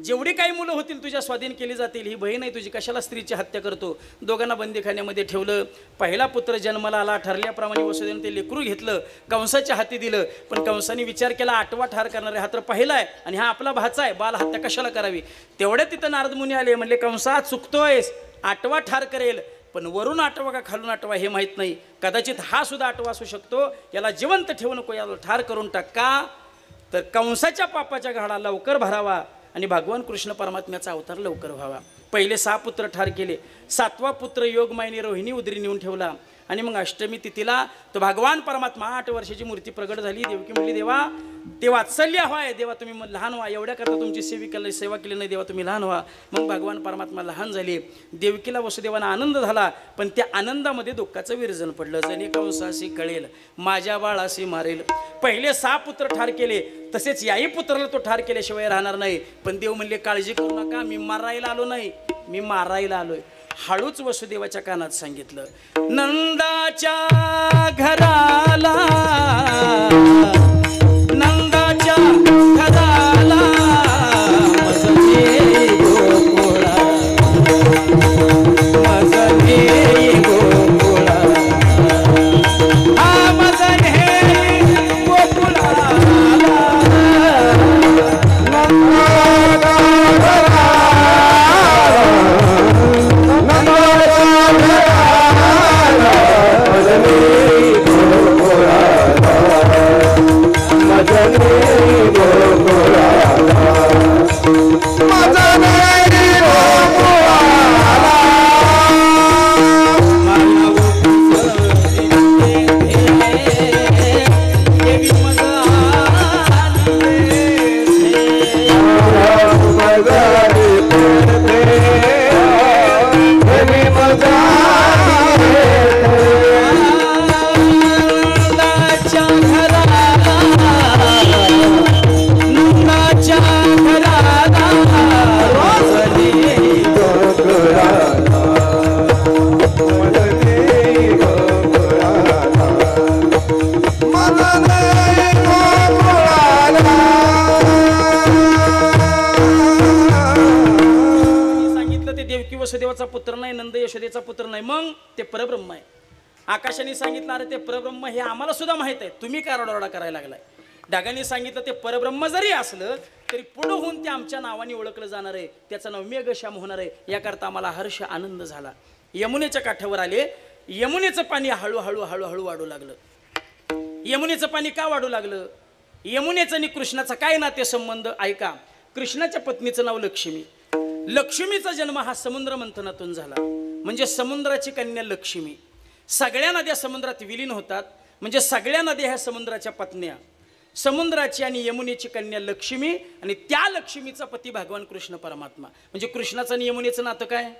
Speaker 2: जेवढी काही मुलं होतील तुझ्या स्वाधीन केली जातील, ही बहीण आहे तुझी, कशाला स्त्रीची हत्या करतो? दोघांना बंदीखान्यामध्ये ठेवलं. पहिला पुत्र जन्माला आला, ठरल्याप्रमाणे वसुदेवाने ते लेकरू घेतलं, कंसाच्या हाती दिलं. पण कंसाने विचार केला 8वा ठार करणारे हा तर पहिला आहे आणि हा आपला भाचा आहे, बाल हत्या कशाला करावी? तेवढ्या तिथं नारद मुनी आले, म्हणले कंसा चुकतोयस, 8वा ठार करेल, पण वरून 8वा का खालून 8वा हे माहीत नाही, कदाचित हा सुद्धा 8वा असू शकतो, याला जिवंत ठेवू नको, याला ठार करून टाक. का तर कंसाच्या पापाच्या घाडा लवकर भरावा आणि भगवान कृष्ण परमात्म्याचा अवतार लवकर व्हावा. पहिले 6 पुत्र ठार केले, 7वा पुत्र योगमायनी रोहिणी उदरी नेऊन ठेवला. आणि मग अष्टमी तिथीला तो भगवान परमात्मा 8 वर्षाची मूर्ती प्रगट झाली. देवकी म्हणली, देवा ते वात्सल्य व्हाय, देवा तुम्ही लहान व्हा, एवढ्या करता तुमची सेवा केली नाही, देवा तुम्ही लहान व्हा. मग भगवान परमात्मा लहान झाले. देवकीला वसुदेवांना आनंद झाला, पण त्या आनंदामध्ये दुःखाचं विरजन पडलं. जणी कंसाशी कळेल, माझ्या बाळाशी मारेल. पहिले 6 पुत्र ठार केले, तसेच याही पुत्राला तो ठार केल्याशिवाय राहणार नाही. पण देव म्हणले, काळजी करू नका, मी मारायला आलो नाही, मी मारायला आलोय. हळूच वसुदेवाच्या कानात सांगितलं, नंदाच्या घराला, नंदाच्या घराला मजले गोकुळा, मजले गोकुळा, हा मजले गोकुळा, वसुदेवाचा पुत्र नाही, नंद यशोदेचा पुत्र नाही, मग ते परब्रह्म आहे. आकाशाने सांगितलं, अरे ते परब्रह्म हे आम्हाला सुद्धा माहित आहे, तुम्ही काय रडारडा करायला लागलाय? ढगाने सांगितलं, ते परब्रह्म जरी असलं तरी पुढे होऊन ते आमच्या नावाने ओळखलं जाणार आहे, त्याचं नाव मेघश्याम होणार आहे. याकरता आम्हाला हर्ष आनंद झाला. यमुनेच्या काठावर आले, यमुनेचं पाणी हळूहळू हळूहळू वाढू लागलं. यमुनेचं पाणी का वाढू लागलं? यमुनेचं आणि कृष्णाचा काय नातेसंबंध ऐका. कृष्णाच्या पत्नीचं नाव लक्ष्मी. लक्ष्मीचा जन्म हा समुद्र मंथनातून झाला, म्हणजे समुद्राची कन्या लक्ष्मी. सगळ्या नद्या समुद्रात विलीन होतात, म्हणजे सगळ्या नद्या ह्या समुद्राच्या पत्न्या. समुद्राची आणि यमुनेची कन्या लक्ष्मी, आणि त्या लक्ष्मीचा पती भगवान कृष्ण परमात्मा. म्हणजे कृष्णाचं आणि यमुनेचं नातं काय?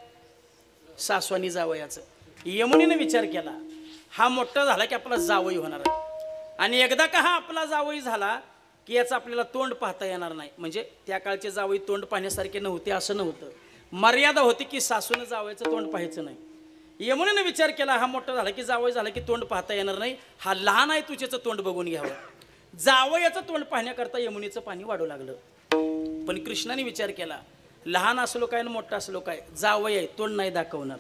Speaker 2: सासू आणि जावयाचं. यमुनेने विचार केला, हा मोठा झाला की आपला जावई होणार आहे, आणि एकदा का हा आपला जावई झाला की याचं आपल्याला तोंड पाहता येणार नाही. म्हणजे त्या काळचे जावई तोंड पाहण्यासारखे नव्हते असं नव्हतं, मर्यादा होती की सासूनं जावयाचं तोंड पाहायचं नाही. यमुनेने विचार केला, हा मोठा झाला की जावई झाला की तोंड पाहता येणार नाही, हा लहान आहे तुझ्याचं तोंड बघून घ्यावं. जावयाचं तोंड पाहण्याकरता यमुनेचं पाणी वाढू लागलं. पण कृष्णाने विचार केला, लहान असलो काय आणि मोठा असलो काय, जावई आहे, तोंड नाही दाखवणार.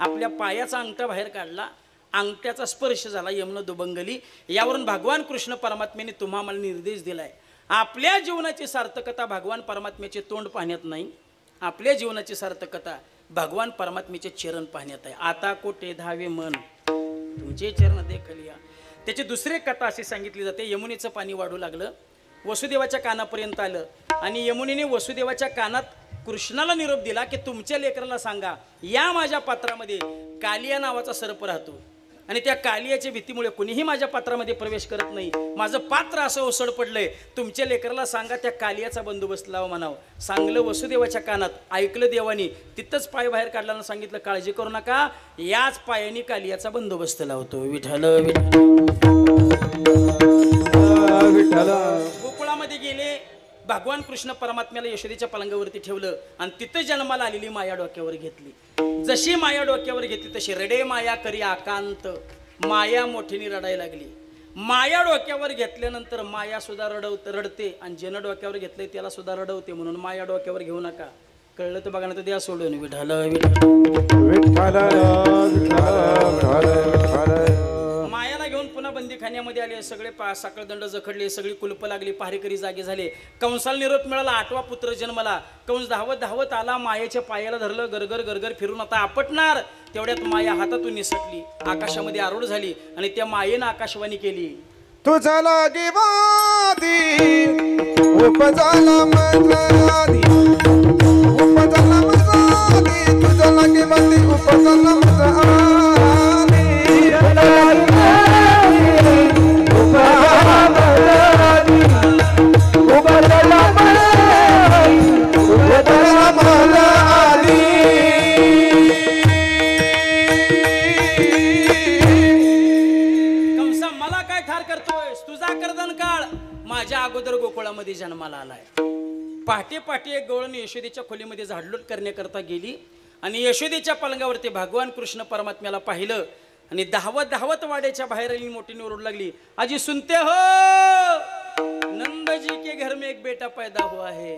Speaker 2: आपल्या पायाचा अंगठा बाहेर काढला, अंगठ्याचा स्पर्श झाला, यमुना दुबंगली. यावरून भगवान कृष्ण परमात्म्याने तुम्हाला निर्देश दिलाय, आपल्या जीवनाची सार्थकता भगवान परमात्म्याचे तोंड पाहण्यात नाही, आपल्या जीवनाची सार्थकता भगवान परमात्मेचे चरण पाहण्यात आहे. आता कोठे धावे मन तुमचे चरण देखलिया. त्याची दुसरी कथा अशी सांगितली जाते. यमुनेचं पाणी वाढू लागलं, वसुदेवाच्या कानापर्यंत आलं आणि यमुनेने वसुदेवाच्या कानात कृष्णाला निरोप दिला की तुमच्या लेकराला सांगा या माझ्या पात्रामध्ये कालिया नावाचा सर्प राहतो आणि त्या कालियाच्या भीतीमुळे कुणीही माझ्या पात्रामध्ये प्रवेश करत नाही. माझं पात्र असं ओसड पडलंय. तुमच्या लेकराला सांगा त्या कालियाचा बंदोबस्त लावा म्हणावं. सांगलं वसुदेवाच्या कानात, ऐकलं देवानी. तिथंच पाय बाहेर काढल्यानं सांगितलं काळजी करू नका, याच पायाने कालियाचा बंदोबस्त लावतो. विठ्ठल
Speaker 1: विठ्ठल.
Speaker 2: गोकुळामध्ये गेले. भगवान कृष्ण परमात्म्याला यशोदेच्या पलंगावरती ठेवलं आणि तिथं जन्माला आलेली माया डोक्यावर घेतली. जशी माया डोक्यावर घेतली तशी रडे माया करी आकांत. माया मोठीने रडायला लागली. माया डोक्यावर घेतल्यानंतर माया सुद्धा रडते आणि ज्यानं डोक्यावर घेतलंय त्याला सुद्धा रडवते. म्हणून माया डोक्यावर घेऊ नका. कळलं तर बघा ना तर द्या सोडून. विठ्ठल मायाला घेऊन पुन्हा बंदीखान्यामध्ये आले. सगळे साखळदंड जखडले, सगळी कुलप लागली, पहारेकरी जागे झाले. कंसाला निरोप मिळाला, 8वा पुत्र जन्मला. कंस धावत धावत आला, मायेच्या पायाला धरलं, गरगर गरगर फिरून आता आपटणार. तेवढ्यात माया हातातून निसटली, आकाशामध्ये आरूढ झाली आणि त्या मायेनं आकाशवाणी केली.
Speaker 1: तुझा लागे वादी उपजाला मजादी, उपजाला मजादी, तुझा लागे वादी उपजाला मजादी.
Speaker 2: माझ्या अगोदर गोकुळामध्ये जन्माला आलाय. पहाटे पहाटे एक गवळण यशोदेच्या खोलीमध्ये झाडलोट करण्याकरता गेली आणि यशोदेच्या पलंगावरती भगवान कृष्ण परमात्म्याला पाहिलं आणि धावत धावत वाड्याच्या बाहेर आली. मोठीने ओरडू लागली, आजी सुनते हो, नंद जी के घर में एक बेटा पैदा हुआ है.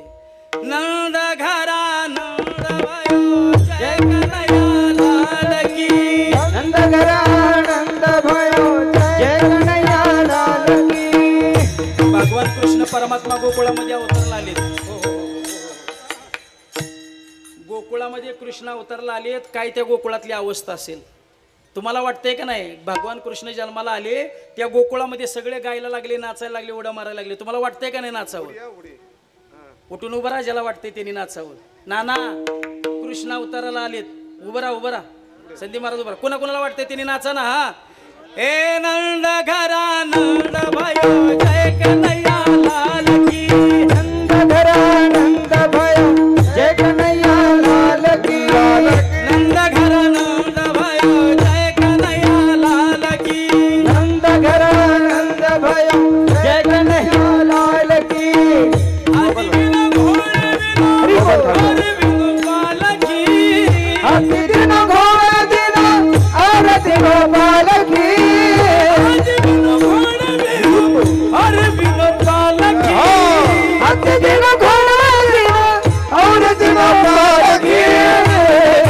Speaker 2: नंद घरा नंद भयो जय कन्हैया लाल की.
Speaker 1: नंद घरा नंद भयो जय कन्हैया लाल की.
Speaker 2: भगवान कृष्ण परमात्मा गोकुळामध्ये अवतरला आलेत. गोकुळामध्ये कृष्ण अवतरला आलेत. काय त्या गोकुळातली अवस्था असेल तुम्हाला वाटतंय का नाही? भगवान कृष्ण जन्माला आले, त्या गोकुळामध्ये सगळे गायला लागले, नाचायला लागले, उड्या मारायला लागले. तुम्हाला वाटतंय का नाही नाचावं? उठून उभं राहा ज्याला वाटतंय त्यांनी नाचावं. नाना कृष्ण अवताराला आलेत, उभं राहा उभं राहा. संधी महाराज उभं राहा. कोणाकोणाला वाटतंय त्यांनी नाचा ना. हा ए नंद घरा नंद भयो जय कन्हैया लाल की.
Speaker 1: नंद घरा नंद भयो जय कन्हैया लाल की.
Speaker 2: नंद घरा नंद भयो जय कन्हैया लाल की.
Speaker 1: नंद घरा नंद भयो जय कन्हैया लाल की.
Speaker 2: आदि बिन घोड़े बिन बाल की.
Speaker 1: आदि बिन घोड़े बिन आरती गोपाल की.
Speaker 2: आदि बिन घोड़े बिन और बिन बाल की.
Speaker 1: आदि बिन घोड़े बिन आरती गोपाल की.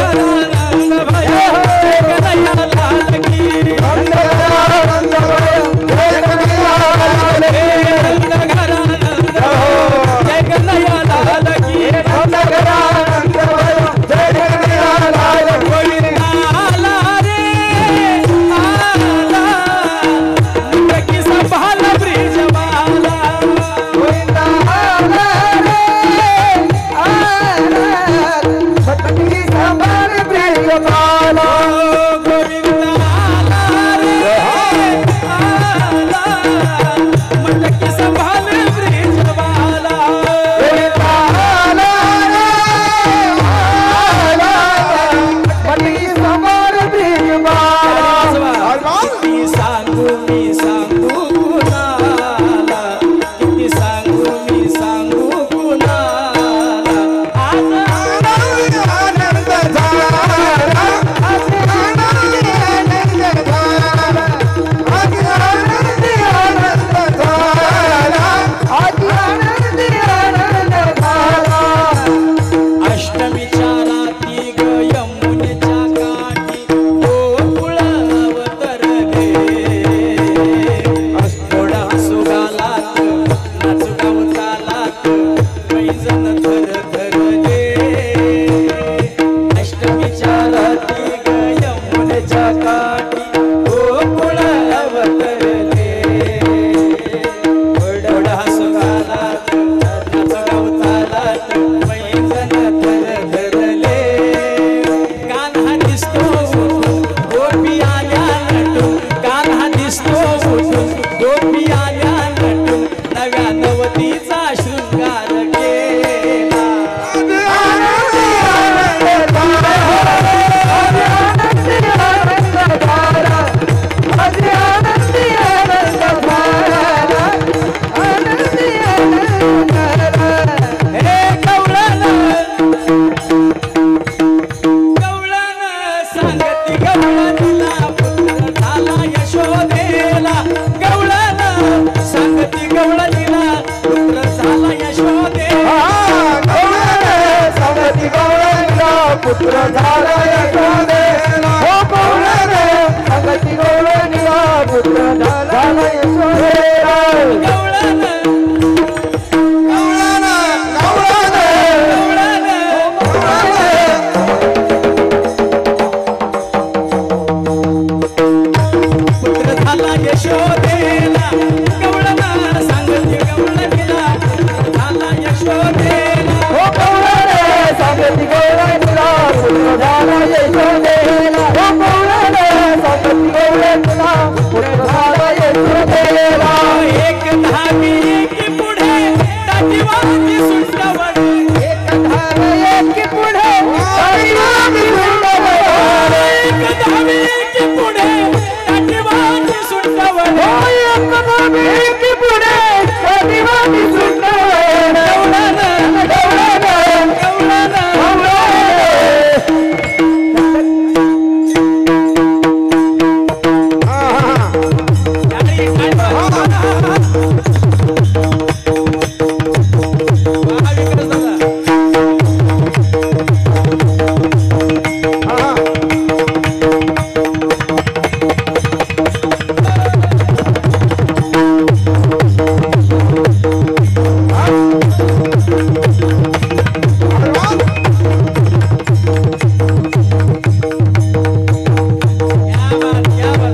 Speaker 2: नंद भयो जय कन्हैया लाल की.
Speaker 1: नंद घरा नंद भयो जय कन्हैया लाल की.
Speaker 2: नंद घरा नंद भयो जय कन्हैया लाल की.
Speaker 1: नंद घरा नंद भयो जय कन्हैया लाल की.
Speaker 2: आला रे आला मुंडकी संभाल ब्रिजवाला.
Speaker 1: गोविंदा आला रे आला भक्ती संभाळ प्रियमाला.
Speaker 2: गोविंदा आला रे आला मुंडकी संभाल ब्रिजवाला.
Speaker 1: गोविंदा आला रे आला भक्ती संभाळ प्रियमाला.
Speaker 2: किती सांगू मी सांगू कुणाला, किती सांगू मी सांगू कुणाला. आज
Speaker 1: आनंद झाला, आज आनंदी आनंद झाला, आज आनंदी आनंद झाला, आज आनंदी आनंद झाला.
Speaker 2: अष्टमीच्या रात्री ग यमुनेच्या काठी गोकुळ अवतरले. थोडा सुगालात नाचू गावतालात पैजण थर थरले. यशोदेला
Speaker 1: हो गौराने सांगती गौरा तुला पुत्र झाला यशोदेला हो गौराने सांगती गौरा तुला पुत्र झाला यशोदेला
Speaker 2: एक धावी की पुढे दाटीवाची सुंदवड
Speaker 1: एक धावे की पुढे दाटीवाची सुंदवड
Speaker 2: एक धावी की पुढे दाटीवाची सुंदवड
Speaker 1: हो एक धावे की पुढे दाटीवाची सुंदवड गौराने गौराने
Speaker 2: गौरानं गाडी महाविकास दादा क्या बात ये हो गाडी वाजवा हो. क्या बात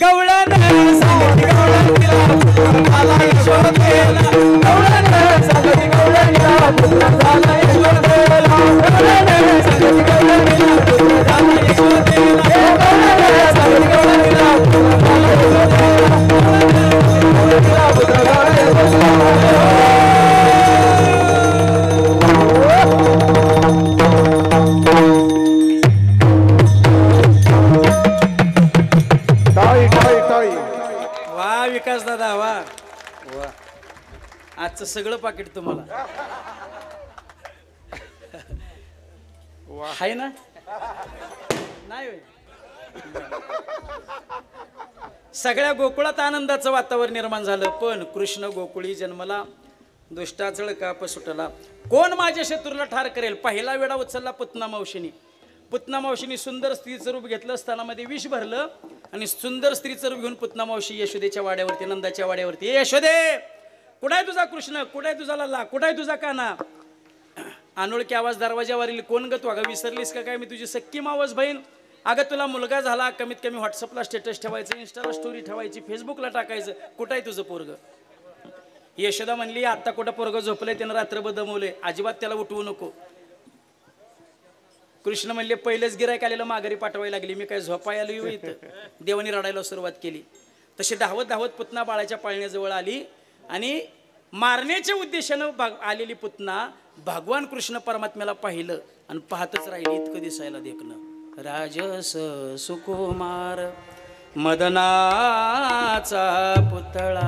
Speaker 2: गवळण सांगती गवळण तिला आला यशोदेला गवळण सांगती गवळण तिला पुत्र झाला यशोदेला गवळण सांगती गवळण तिला पुत्र झाला यशोदेला गवळण सांगती गवळण तिला पुत्र झाला यशोदेला तिला पुत्र झाला यशोदेला वा विकास दादा वा वा आजचं सगळं पाकिट तुम्हाला आहे ना नाही होय. सगळ्या गोकुळात आनंदाचं वातावरण निर्माण झालं पण कृष्ण गोकुळी जन्मला दुष्टाचळ काप सुटला कोण माझ्या शत्रूला ठार करेल पहिला वेळा उचलला पुतना मावशीने सुंदर स्त्रीचं रूप घेतलं स्थानामध्ये विष भरलं आणि सुंदर स्त्रीचं रूप घेऊन पुतना मावशी यशोदेच्या वाड्यावरती नंदाच्या वाड्यावरती यशोदे कुठे तुझा कृष्ण कुठे तुझा लल्ला कुठे तुझा काना अनोळखी आवाज दरवाजावरील कोण ग तू अगं विसरलीस का काय मी तुझी सक्की मावस बहीण अगं तुला मुलगा झाला कमीत कमी व्हॉट्सअपला स्टेटस ठेवायचं इंस्टाला स्टोरी ठेवायची फेसबुकला टाकायचं कुठं आहे तुझं पोरग यशोदा म्हणली आता कुठं पोरग झोपलंय त्यानं रात्रभर दमवलंय अजिबात त्याला उठवू नको कृष्ण म्हणले पहिलेच गिरायक आलेलं माघारी पाठवायला लागली मी काय झोपाय आलो इथं देवानी रडायला सुरुवात केली तशी धावत धावत पुतना बाळाच्या पाळण्याजवळ आली आणि मारण्याच्या उद्देशानं आलेली पुतना भगवान कृष्ण परमात्म्याला पाहिलं आणि पाहतच राहिली इतकं दिसायला देखणं राजस सुकुमार मदनाचा पुतळा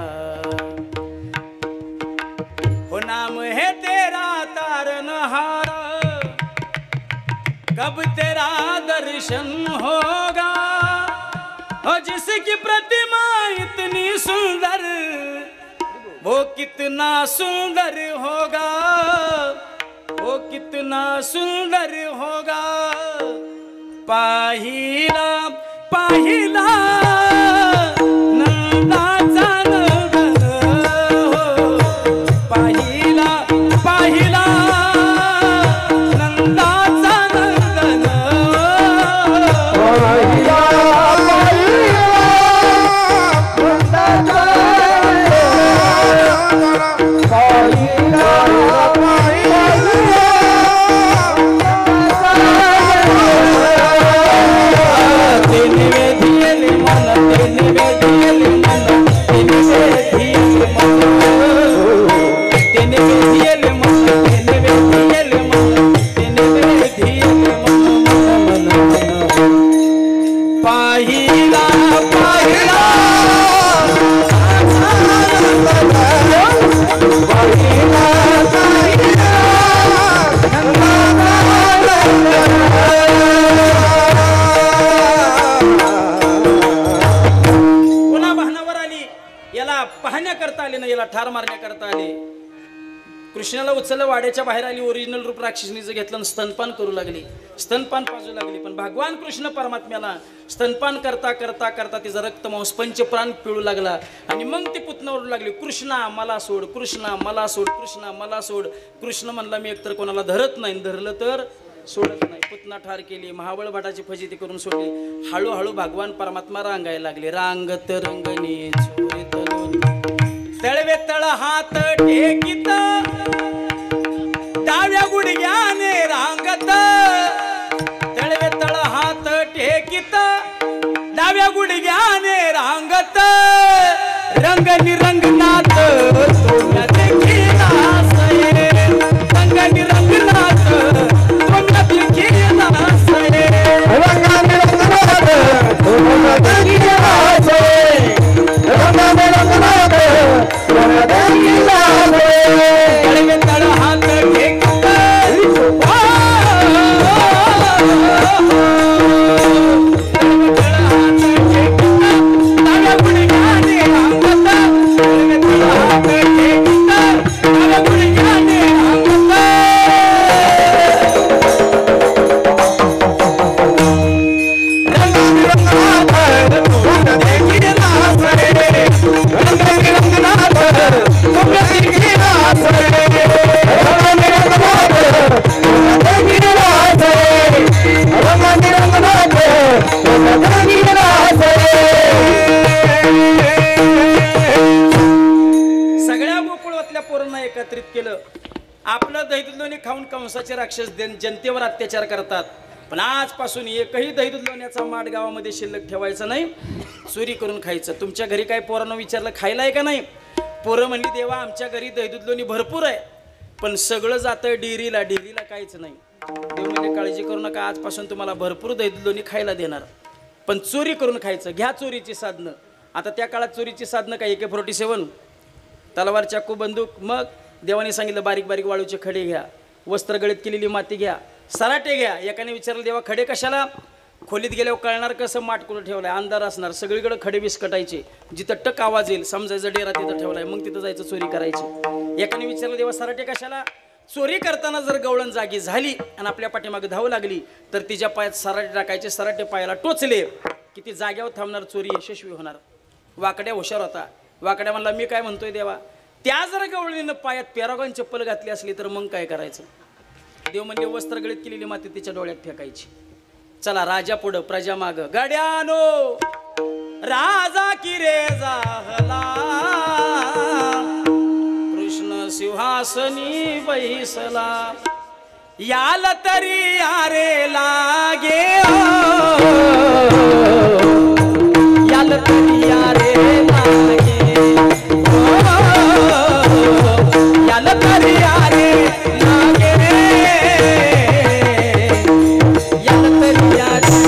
Speaker 2: हो नाम है तेरा तारनहार कब तेरा दर्शन होगा हो जिसकी प्रतिमा इतनी सुंदर वो कितना सुंदर होगा वो कितना सुंदर होगा पाहिला पाहिला नंदाचा नंदन हो पाहिला पाहिला नंदाचा नंदन
Speaker 1: पाहिला
Speaker 2: ठार मारण्याकरता आले कृष्णाला उचललं वाड्याच्या बाहेर आली ओरिजिनल रूप राक्षसनीचं घेतलं आणि स्तनपान करू लागली स्तनपान पाजू लागली पण भगवान कृष्ण परमात्म्याला स्तनपान करता करता करता तिचा रक्तमांस पंचप्राण पिळू लागला आणि मग ती पुतना ओरडू लागली कृष्णा मला सोड कृष्णा मला सोड कृष्णा मला सोड कृष्ण म्हणला मी एकतर कोणाला धरत नाही धरलं तर सोडत नाही पुतना ठार केली महाबळ भटाची फजिती करून सोडली हळूहळू भगवान परमात्मा रांगायला लागले रांगत रंगणी तळवे तळ हात टेकित डाव्या गुडघ्याने रांगत तळवे तळ हात टेकित डाव्या गुडघ्याने रांगत रंगनी रंगनाथ सोन्या देखील रंगनी रंगनाथ सोन्या देखील रंगनी रंगनाथ सोन्या कंसाचे राक्षस जनतेवर अत्याचार करतात पण आजपासून एकही दही दूध लोण्याचा माठ गावामध्ये शिल्लक ठेवायचा नाही चोरी करून खायचं तुमच्या घरी काय पोरांना विचारलं खायला आहे का नाही पोरं म्हणली देवा आमच्या घरी दही दूध लोणी भरपूर आहे पण सगळं जातं डेअरीला काहीच नाही देव म्हणजे काळजी करू नका आजपासून तुम्हाला भरपूर दही दूध लोणी खायला देणार पण चोरी करून खायचं घ्या चोरीची साधनं आता त्या काळात चोरीची साधनं काय AK-47 तलवार चाकू बंदूक मग देवाने सांगितलं बारीक बारीक वाळूचे खडे घ्या वस्त्र गळीत केलेली माती घ्या सराटे घ्या एकाने विचारलं देवा खडे कशाला खोलीत गेल्यावर कळणार कसं माठ कुठं ठेवलाय अंधार असणार सगळीकडे खडे विस्कटायचे जिथं टक आवाज येईल समजायचं डेरा तिथं ठेवलाय मग तिथं जायचं चोरी करायची एकाने विचारलं देवा सराटे कशाला चोरी करताना जर गवळण जागी झाली आणि आपल्या पाठीमागे धाव लागली तर तिच्या पायात सराटे टाकायचे सराटे पायाला टोचले की ती जाग्यावर थांबणार चोरी यशस्वी होणार वाकड्या हुशार होता वाकड्या म्हणला मी काय म्हणतोय देवा त्या जर गवळणीनं पायात पॅरागॉन चप्पल घातली असली तर मग काय करायचं देव म्हणजे वस्त्र गळीत केलेली माती तिच्या डोळ्यात फेकायची चला राजा पुढं प्रजा माग गाड्यानो राजा की रे जाहला कृष्ण सिंहासनी बैसला याल तरी यारे लागे याल तरी यारे लागे याल तरी यारे लागे याल तरी यारे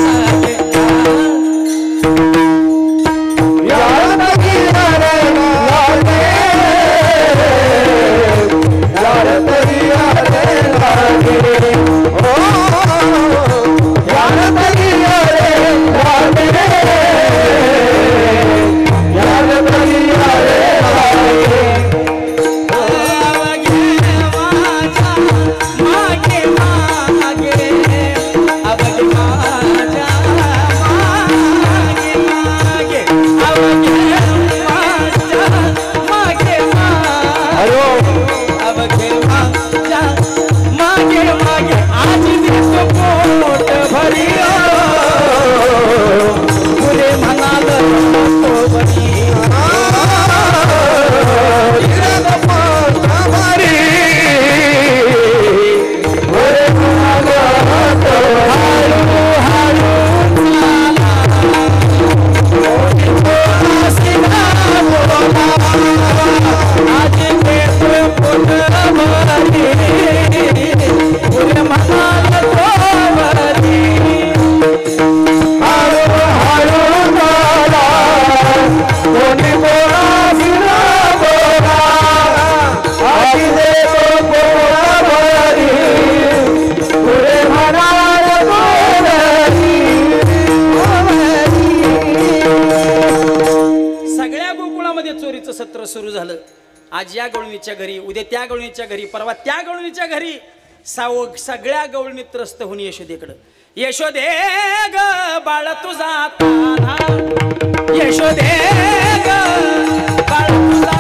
Speaker 2: झालं. आज या गवळणीच्या घरी, उद्या त्या गवळणीच्या घरी, परवा त्या गवळणीच्या घरी सगळ्या गवळणी त्रस्त होऊन यशोदेकडं. यशोदे ग बाळ तुझा तान्हा, यशोदे ग बाळ तुझा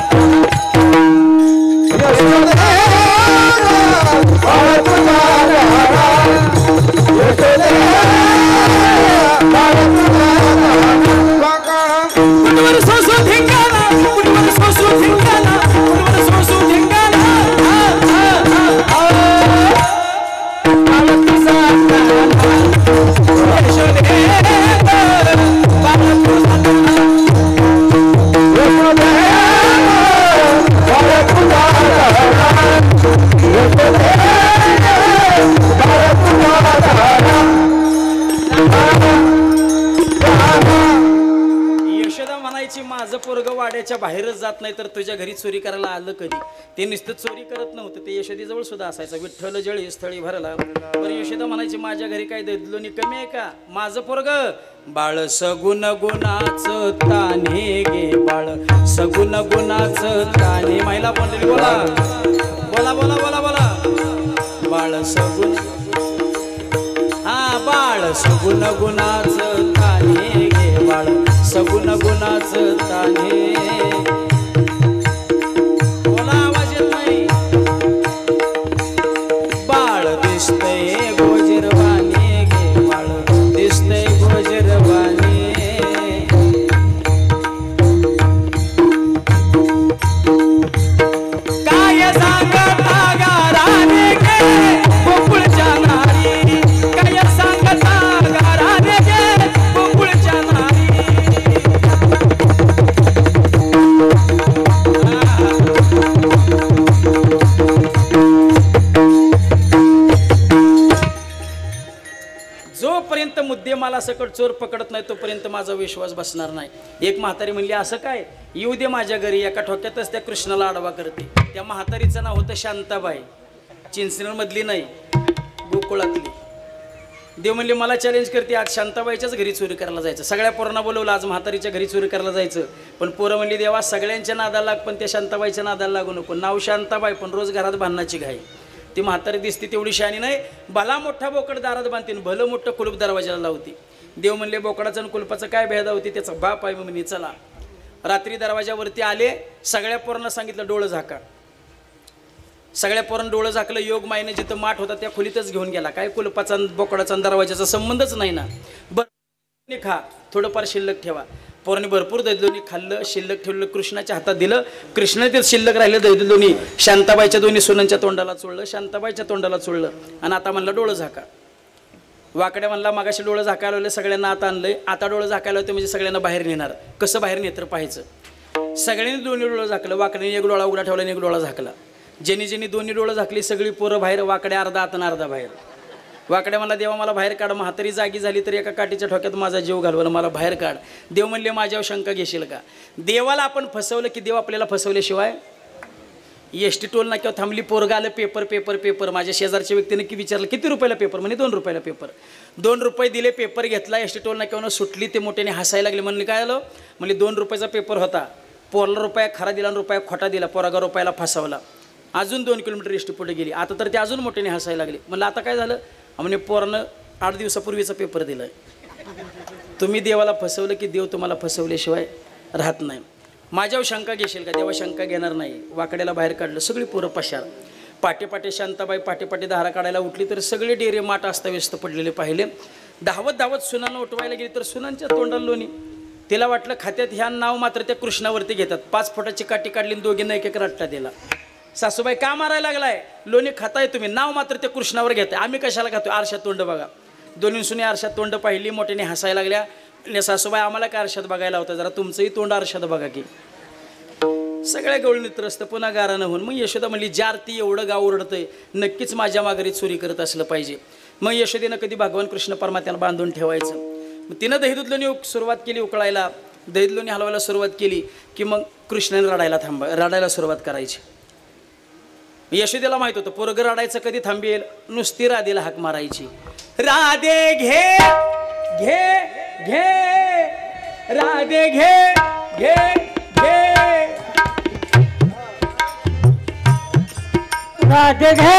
Speaker 2: माझं पोरगं वाड्याच्या बाहेरच जात नाही तर तुझ्या घरी चोरी करायला आलं कधी. ते नुसतं चोरी करत नव्हतं, ते यशोदेजवळ सुद्धा असायचं. विठ्ठल जळी स्थळी भरला. पण यशोदा म्हणायची माझ्या घरी काय दैदलोनी कमी आहे का? माझं पोरगं बाळ सगुण गुणाचं ताने गे, बाळ सगुण गुणाचं ताने. महिला बोललेली बोला बोला बोला बोला बोला. बाळ सगुण, हा बाळ सगुण गुणाचं ताने गे, बाळ सगुण गुणाचं ताने. बोला आवाज येत नाही. बाळ दिसतंय गोजिरवाणी गे, बाळ दिसतंय गोजिरवाणी. काय सांगता गाराने गे गोकुळच्या नारी, काय सांगता गाराने गे गोकुळच्या नारी. जोपर्यंत मुद्देमाला सकट चोर पकडत नाही तोपर्यंत माझा विश्वास बसणार नाही. एक म्हातारी म्हणली असं काय, येऊ दे माझ्या घरी. एका ठोक्यातच त्या कृष्णाला आडवा करते. त्या म्हातारीचं नाव होतं शांताबाई, चिंचनेर मधली नाही, गोकुळातली. देव म्हणले मला चॅलेंज करते, आज शांताबाईच्याच घरी चोरी करायला जायचं. सगळ्या पोरांना बोलवलं, आज म्हातारीच्या घरी चोरी करायला जायचं. पण पोरं म्हणली देवा सगळ्यांच्या नादाला लाग, पण त्या शांताबाईच्या नादाला लागू नको. नाव शांताबाई पण रोज घरात भांडणाची घाई. ती म्हातारी दिसते तेवढी शहाणी नाही, भला मोठा बोकड दारात बांधते, भलं मोठं कुलूप दरवाजाला लावती. देव म्हणले बोकडाचं आणि कुलपाचं काय भेदा होती, त्याचा बाप आहे. म्हणे चला. रात्री दरवाजावरती आले, सगळ्या पोरांना सांगितलं डोळं झाका. सगळ्या पोरांना डोळं झाकलं. योग मायने जिथं माठ होता त्या खोलीतच घेऊन गेला. काय कुलपाचा बोकडाचा दरवाजाचा संबंधच नाही ना. बरं खा, थोडंफार शिल्लक ठेवा. पोरांनी भरपूर दैदलोनी खाल्लं, शिल्लक ठेवलं, कृष्णाच्या हातात दिलं. कृष्णाने ते शिल्लक राहिलं दैदलोनी शांताबाईच्या दोन्ही सुनांच्या तोंडाला चोळलं, शांताबाईच्या तोंडाला चोळलं. आणि आता म्हणलं डोळं झाका. वाकड्या म्हणला मागाशी डोळं झाकायला लावलं, सगळ्यांना आता आणलंय, आता डोळं झाकायला होते म्हणजे सगळ्यांना बाहेर नेणार. कसं बाहेर नेत्र पाहायचं. सगळ्यांनी दोन्ही डोळं झाकलं. वाकड्याने एक डोळा उघडा ठेवला आणि एक डोळा झाकला. ज्यांनी ज्यांनी दोन्ही डोळं झाकली सगळी पोरं बाहेर, वाकड्या अर्धा आत आणि अर्धा बाहेर. वाकड्या मला देवा मला बाहेर काढ. म्हातारी जागी झाली तर एका काठीच्या ठोक्यात माझा जीव घालवला, मला बाहेर काढ. देव म्हणले माझ्यावर शंका घेशील का? देवाला आपण फसवलं की देव आपल्याला फसवल्याशिवाय. एस टी टोल नाक्यावर थांबली, पोरगा आलं, पेपर पेपर पेपर. माझ्या शेजारच्या व्यक्तीने की विचारलं किती रुपयाला पेपर? म्हणे 2 रुपयाला पेपर. 2 रुपये दिले, पेपर घेतला. एस टी टोल नाक्यावरून सुटली. ते मोठ्याने हसायला लागले. म्हणले काय आलं? म्हणजे 2 रुपयाचा पेपर होता. पोरला रुपया खरा दिला आणि रुपया खोटा दिला. पोरागा रुपयाला फसवला. अजून 2 किलोमीटर एस टी पुढे गेली. आता तर ते अजून मोठ्याने हसायला लागले. म्हणलं आता काय झालं? म्हणजे पोरानं 8 दिवसापूर्वीचा पेपर दिलाय. तुम्ही देवाला फसवलं की देव तुम्हाला फसवल्याशिवाय राहत नाही. माझ्यावर शंका घेशील का? देवा शंका घेणार नाही. वाकड्याला बाहेर काढलं. सगळी पोरं पशार. पाटे पाटे शांताबाई पाटे पाटे दारा काढायला उठली तर सगळे डेरे माट अस्ताव्यस्त पडलेले पाहिले. धावत धावत सुनांना उठवायला गेली तर सुनांच्या तोंडाला लोणी. तिला वाटलं खात्यात ह्या नाव मात्र त्या कृष्णावरती घेतात. 5 फुटाची काठी काढली आणि दोघींना एक एक रट्टा दिला. सासूबाई का मारायला लागलाय? लोणी खाताय तुम्ही, नाव मात्र त्या कृष्णावर घेताय. आम्ही कशाला खातोय? आरशात तोंड बघा. दोन्ही सुने आरशात तोंड पाहिली. मोठ्याने हसायला लागल्या. सासूबाई आम्हाला काय आरशात बघायला होतं? जरा तुमचंही तोंड आरशात बघा की. सगळ्या गवळणी त्रस्त पुन्हा गारानं होऊन. मग यशोदा म्हणली जारती एवढं गाव ओरडतंय, नक्कीच माझ्या माघारी चोरी करत असलं पाहिजे. मग यशोदेनं कधी भगवान कृष्ण परमात्म्याला बांधून ठेवायचं. मग तिनं दहीदूधलोणी सुरुवात केली उकळायला. दहीदलोणी हलवायला सुरुवात केली की मग कृष्णाने रडायला सुरुवात करायची. यशोदेला माहित होतं पोरगं रडायचं कधी थांबेल. नुसती राधेला हाक मारायची. राधे घे घे घे, राधे घे घे घे.
Speaker 1: राधे घे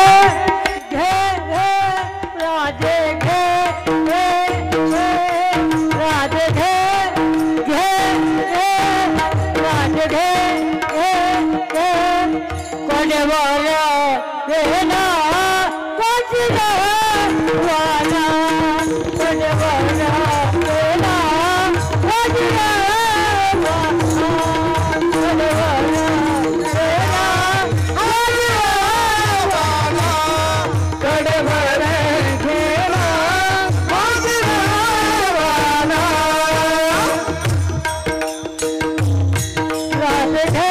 Speaker 1: घे राधे घे राधे घे घे राधे घे कोणे वाला देना कोचिना वाला कोणे वाला देना कोचिना कोणे वाला देना कोणे वाला घेना कोचिना वाला राधे घे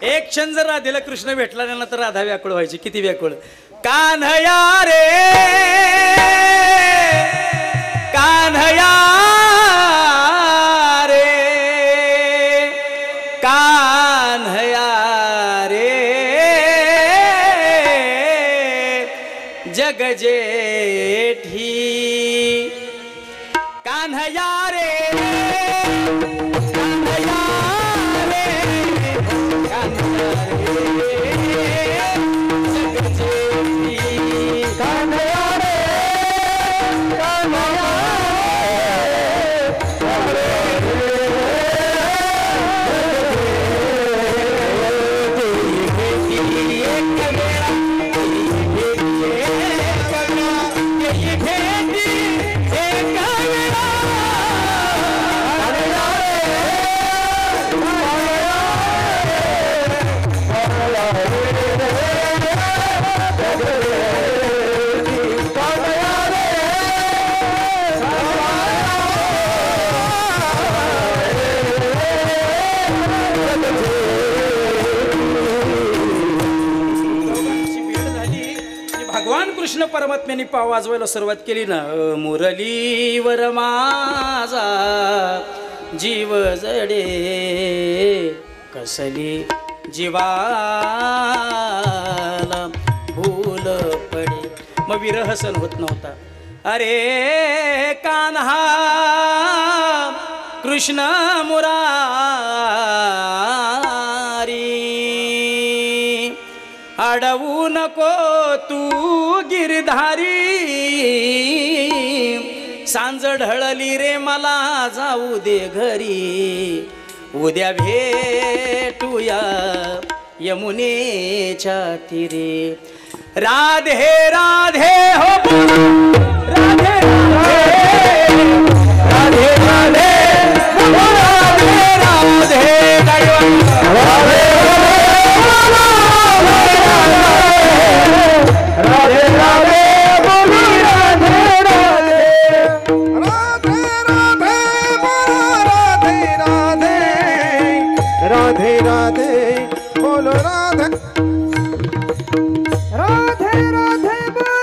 Speaker 2: एक क्षण जर राधेला कृष्ण भेटला नाही ना तर राधा व्याकुळ व्हायची. किती व्याकुळ. कान्हया रे कान्हया रे कान्हया रे जग जेठी कान्हया रे कान्हया कृष्ण परमात्म्याने पाव वाजवायला सुरुवात केली ना. मुरलीवर माझा जीव जडे कसली जीवाला भूल पडे. मग विरह सहन होत नव्हता. अरे कान्हा कृष्ण मुरारी अडवू नको तू गिरधारी. सांज ढळली रे मला जाऊ दे घरी. उद्या भेटूया यमुनेच्या तीरे. राधे राधे हो राधे राधे राधे राधे राधे राधे
Speaker 3: राधे राधे बोलो राधे राधे राधे बोलो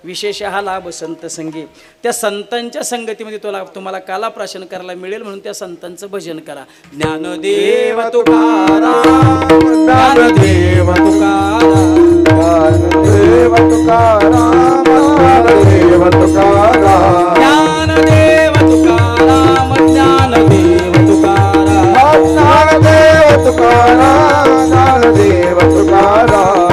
Speaker 2: विशेषः लाभ संत संगी. त्या संतांच्या संगतीमध्ये तुम्हाला काला प्राशन करायला मिळेल म्हणून त्या संतांचं भजन करा. ज्ञानदेव तुकाराम ज्ञानदेव तुकाराम
Speaker 1: ज्ञानदेव तुकाराम ज्ञानदेव तुकाराम
Speaker 2: ज्ञानदेव तुकाराम ज्ञानदेव तुकाराम
Speaker 1: ज्ञानदेव तुकाराम ज्ञानदेव तुकाराम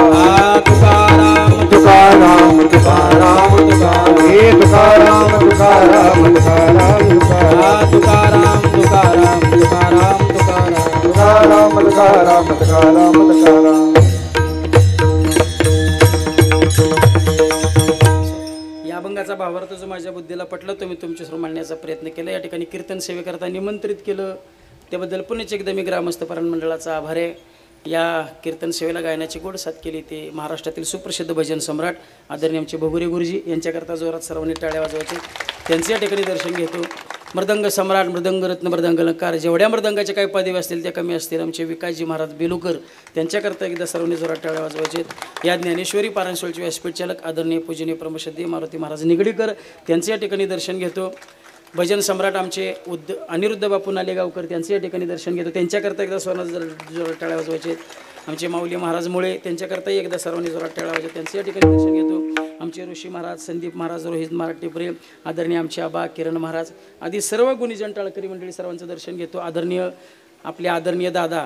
Speaker 2: तुकाराम
Speaker 1: तुकाराम तुकाराम तुकाराम हे तुकाराम तुकाराम तुकाराम तुकाराम
Speaker 2: तुकाराम तुकाराम तुकाराम तुकाराम
Speaker 1: तुकाराम तुकाराम तुकाराम.
Speaker 2: या अभंगाचा भावार्थ जो माझ्या बुद्धीला पटला तो मी तुमच्यासमोर मांडण्याचा प्रयत्न केला. या ठिकाणी कीर्तन सेवेकरता निमंत्रित केलं त्याबद्दल पुन्हा एकदा मी ग्रामस्थ परायण मंडळाचा आभार आहे. या कीर्तन सेवेला गायनाची गोड साथ केली ते महाराष्ट्रातील सुप्रसिद्ध भजन सम्राट आदरणीय आमचे भगुरे गुरुजी यांच्याकरता जोरात सर्वांनी टाळ्या वाजवायचे. त्यांचे या ठिकाणी दर्शन घेतो. मृदंग सम्राट मृदंग रत्न मृदंगलंकार जेवढ्या मृदंगाचे काही पदवी असतील त्या कमी असतील आमचे विकासजी महाराज बेलुकर त्यांच्याकरता एकदा सर्वांनी जोरात टाळ्या वाजवायचे. या ज्ञानेश्वरी पारायणसोळचे व्यासपीठ चालक आदरणीय पूजनीय प्रमश्रद्धेय मारुती महाराज निगडीकर त्यांचे या ठिकाणी दर्शन घेतो. भजन सम्राट आमचे अनिरुद्ध बापू नालेगावकर त्यांचे या ठिकाणी दर्शन घेतो. त्यांच्याकरता एकदा सर्वांना जोरात टाळ्या वाजवायचे. आमचे माऊली महाराज मुळे त्यांच्याकरताही एकदा सर्वांनी जोरात टाळ्या वाजवायचे. त्यांचे या ठिकाणी दर्शन घेतो. आमचे ऋषी महाराज संदीप महाराज रोहित मराठी प्रेम आदरणीय आमचे आबा किरण महाराज आदी सर्व गुणीजन टाळकरी मंडळी सर्वांचं दर्शन घेतो. आपले आदरणीय दादा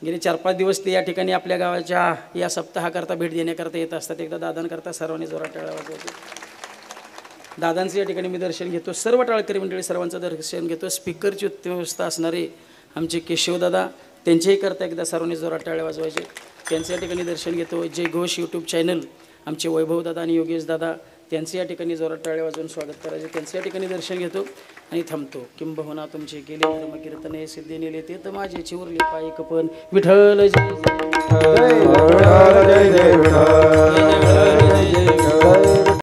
Speaker 2: गेले 4-5 दिवस ते या ठिकाणी आपल्या गावाच्या या सप्ताहाकरता भेट देण्याकरता येत असतात. एकदा दादांकरता सर्वांनी जोरात टाळ्या वाजवायचे. दादांचं या ठिकाणी मी दर्शन घेतो. सर्व टाळकरी मंडळी सर्वांचं दर्शन घेतो. स्पीकरची उत्तम व्यवस्था असणारे आमचे केशवदादा त्यांच्याही करता एकदा सर्वांनी जोरात टाळ्या वाजवायचे. त्यांचं या ठिकाणी दर्शन घेतो. जय घोष यूट्यूब चॅनल आमचे वैभवदादा आणि योगेश दादा त्यांचे या ठिकाणी जोरात टाळ्या वाजवून स्वागत करायचे. त्यांचं या ठिकाणी दर्शन घेतो आणि थांबतो. किंबहुना तुमचे केले धर्म कीर्तने सिद्धी नेले ते तर माझे चिवरले पाय कपन विठ्ठल जय
Speaker 1: जय जय जय जय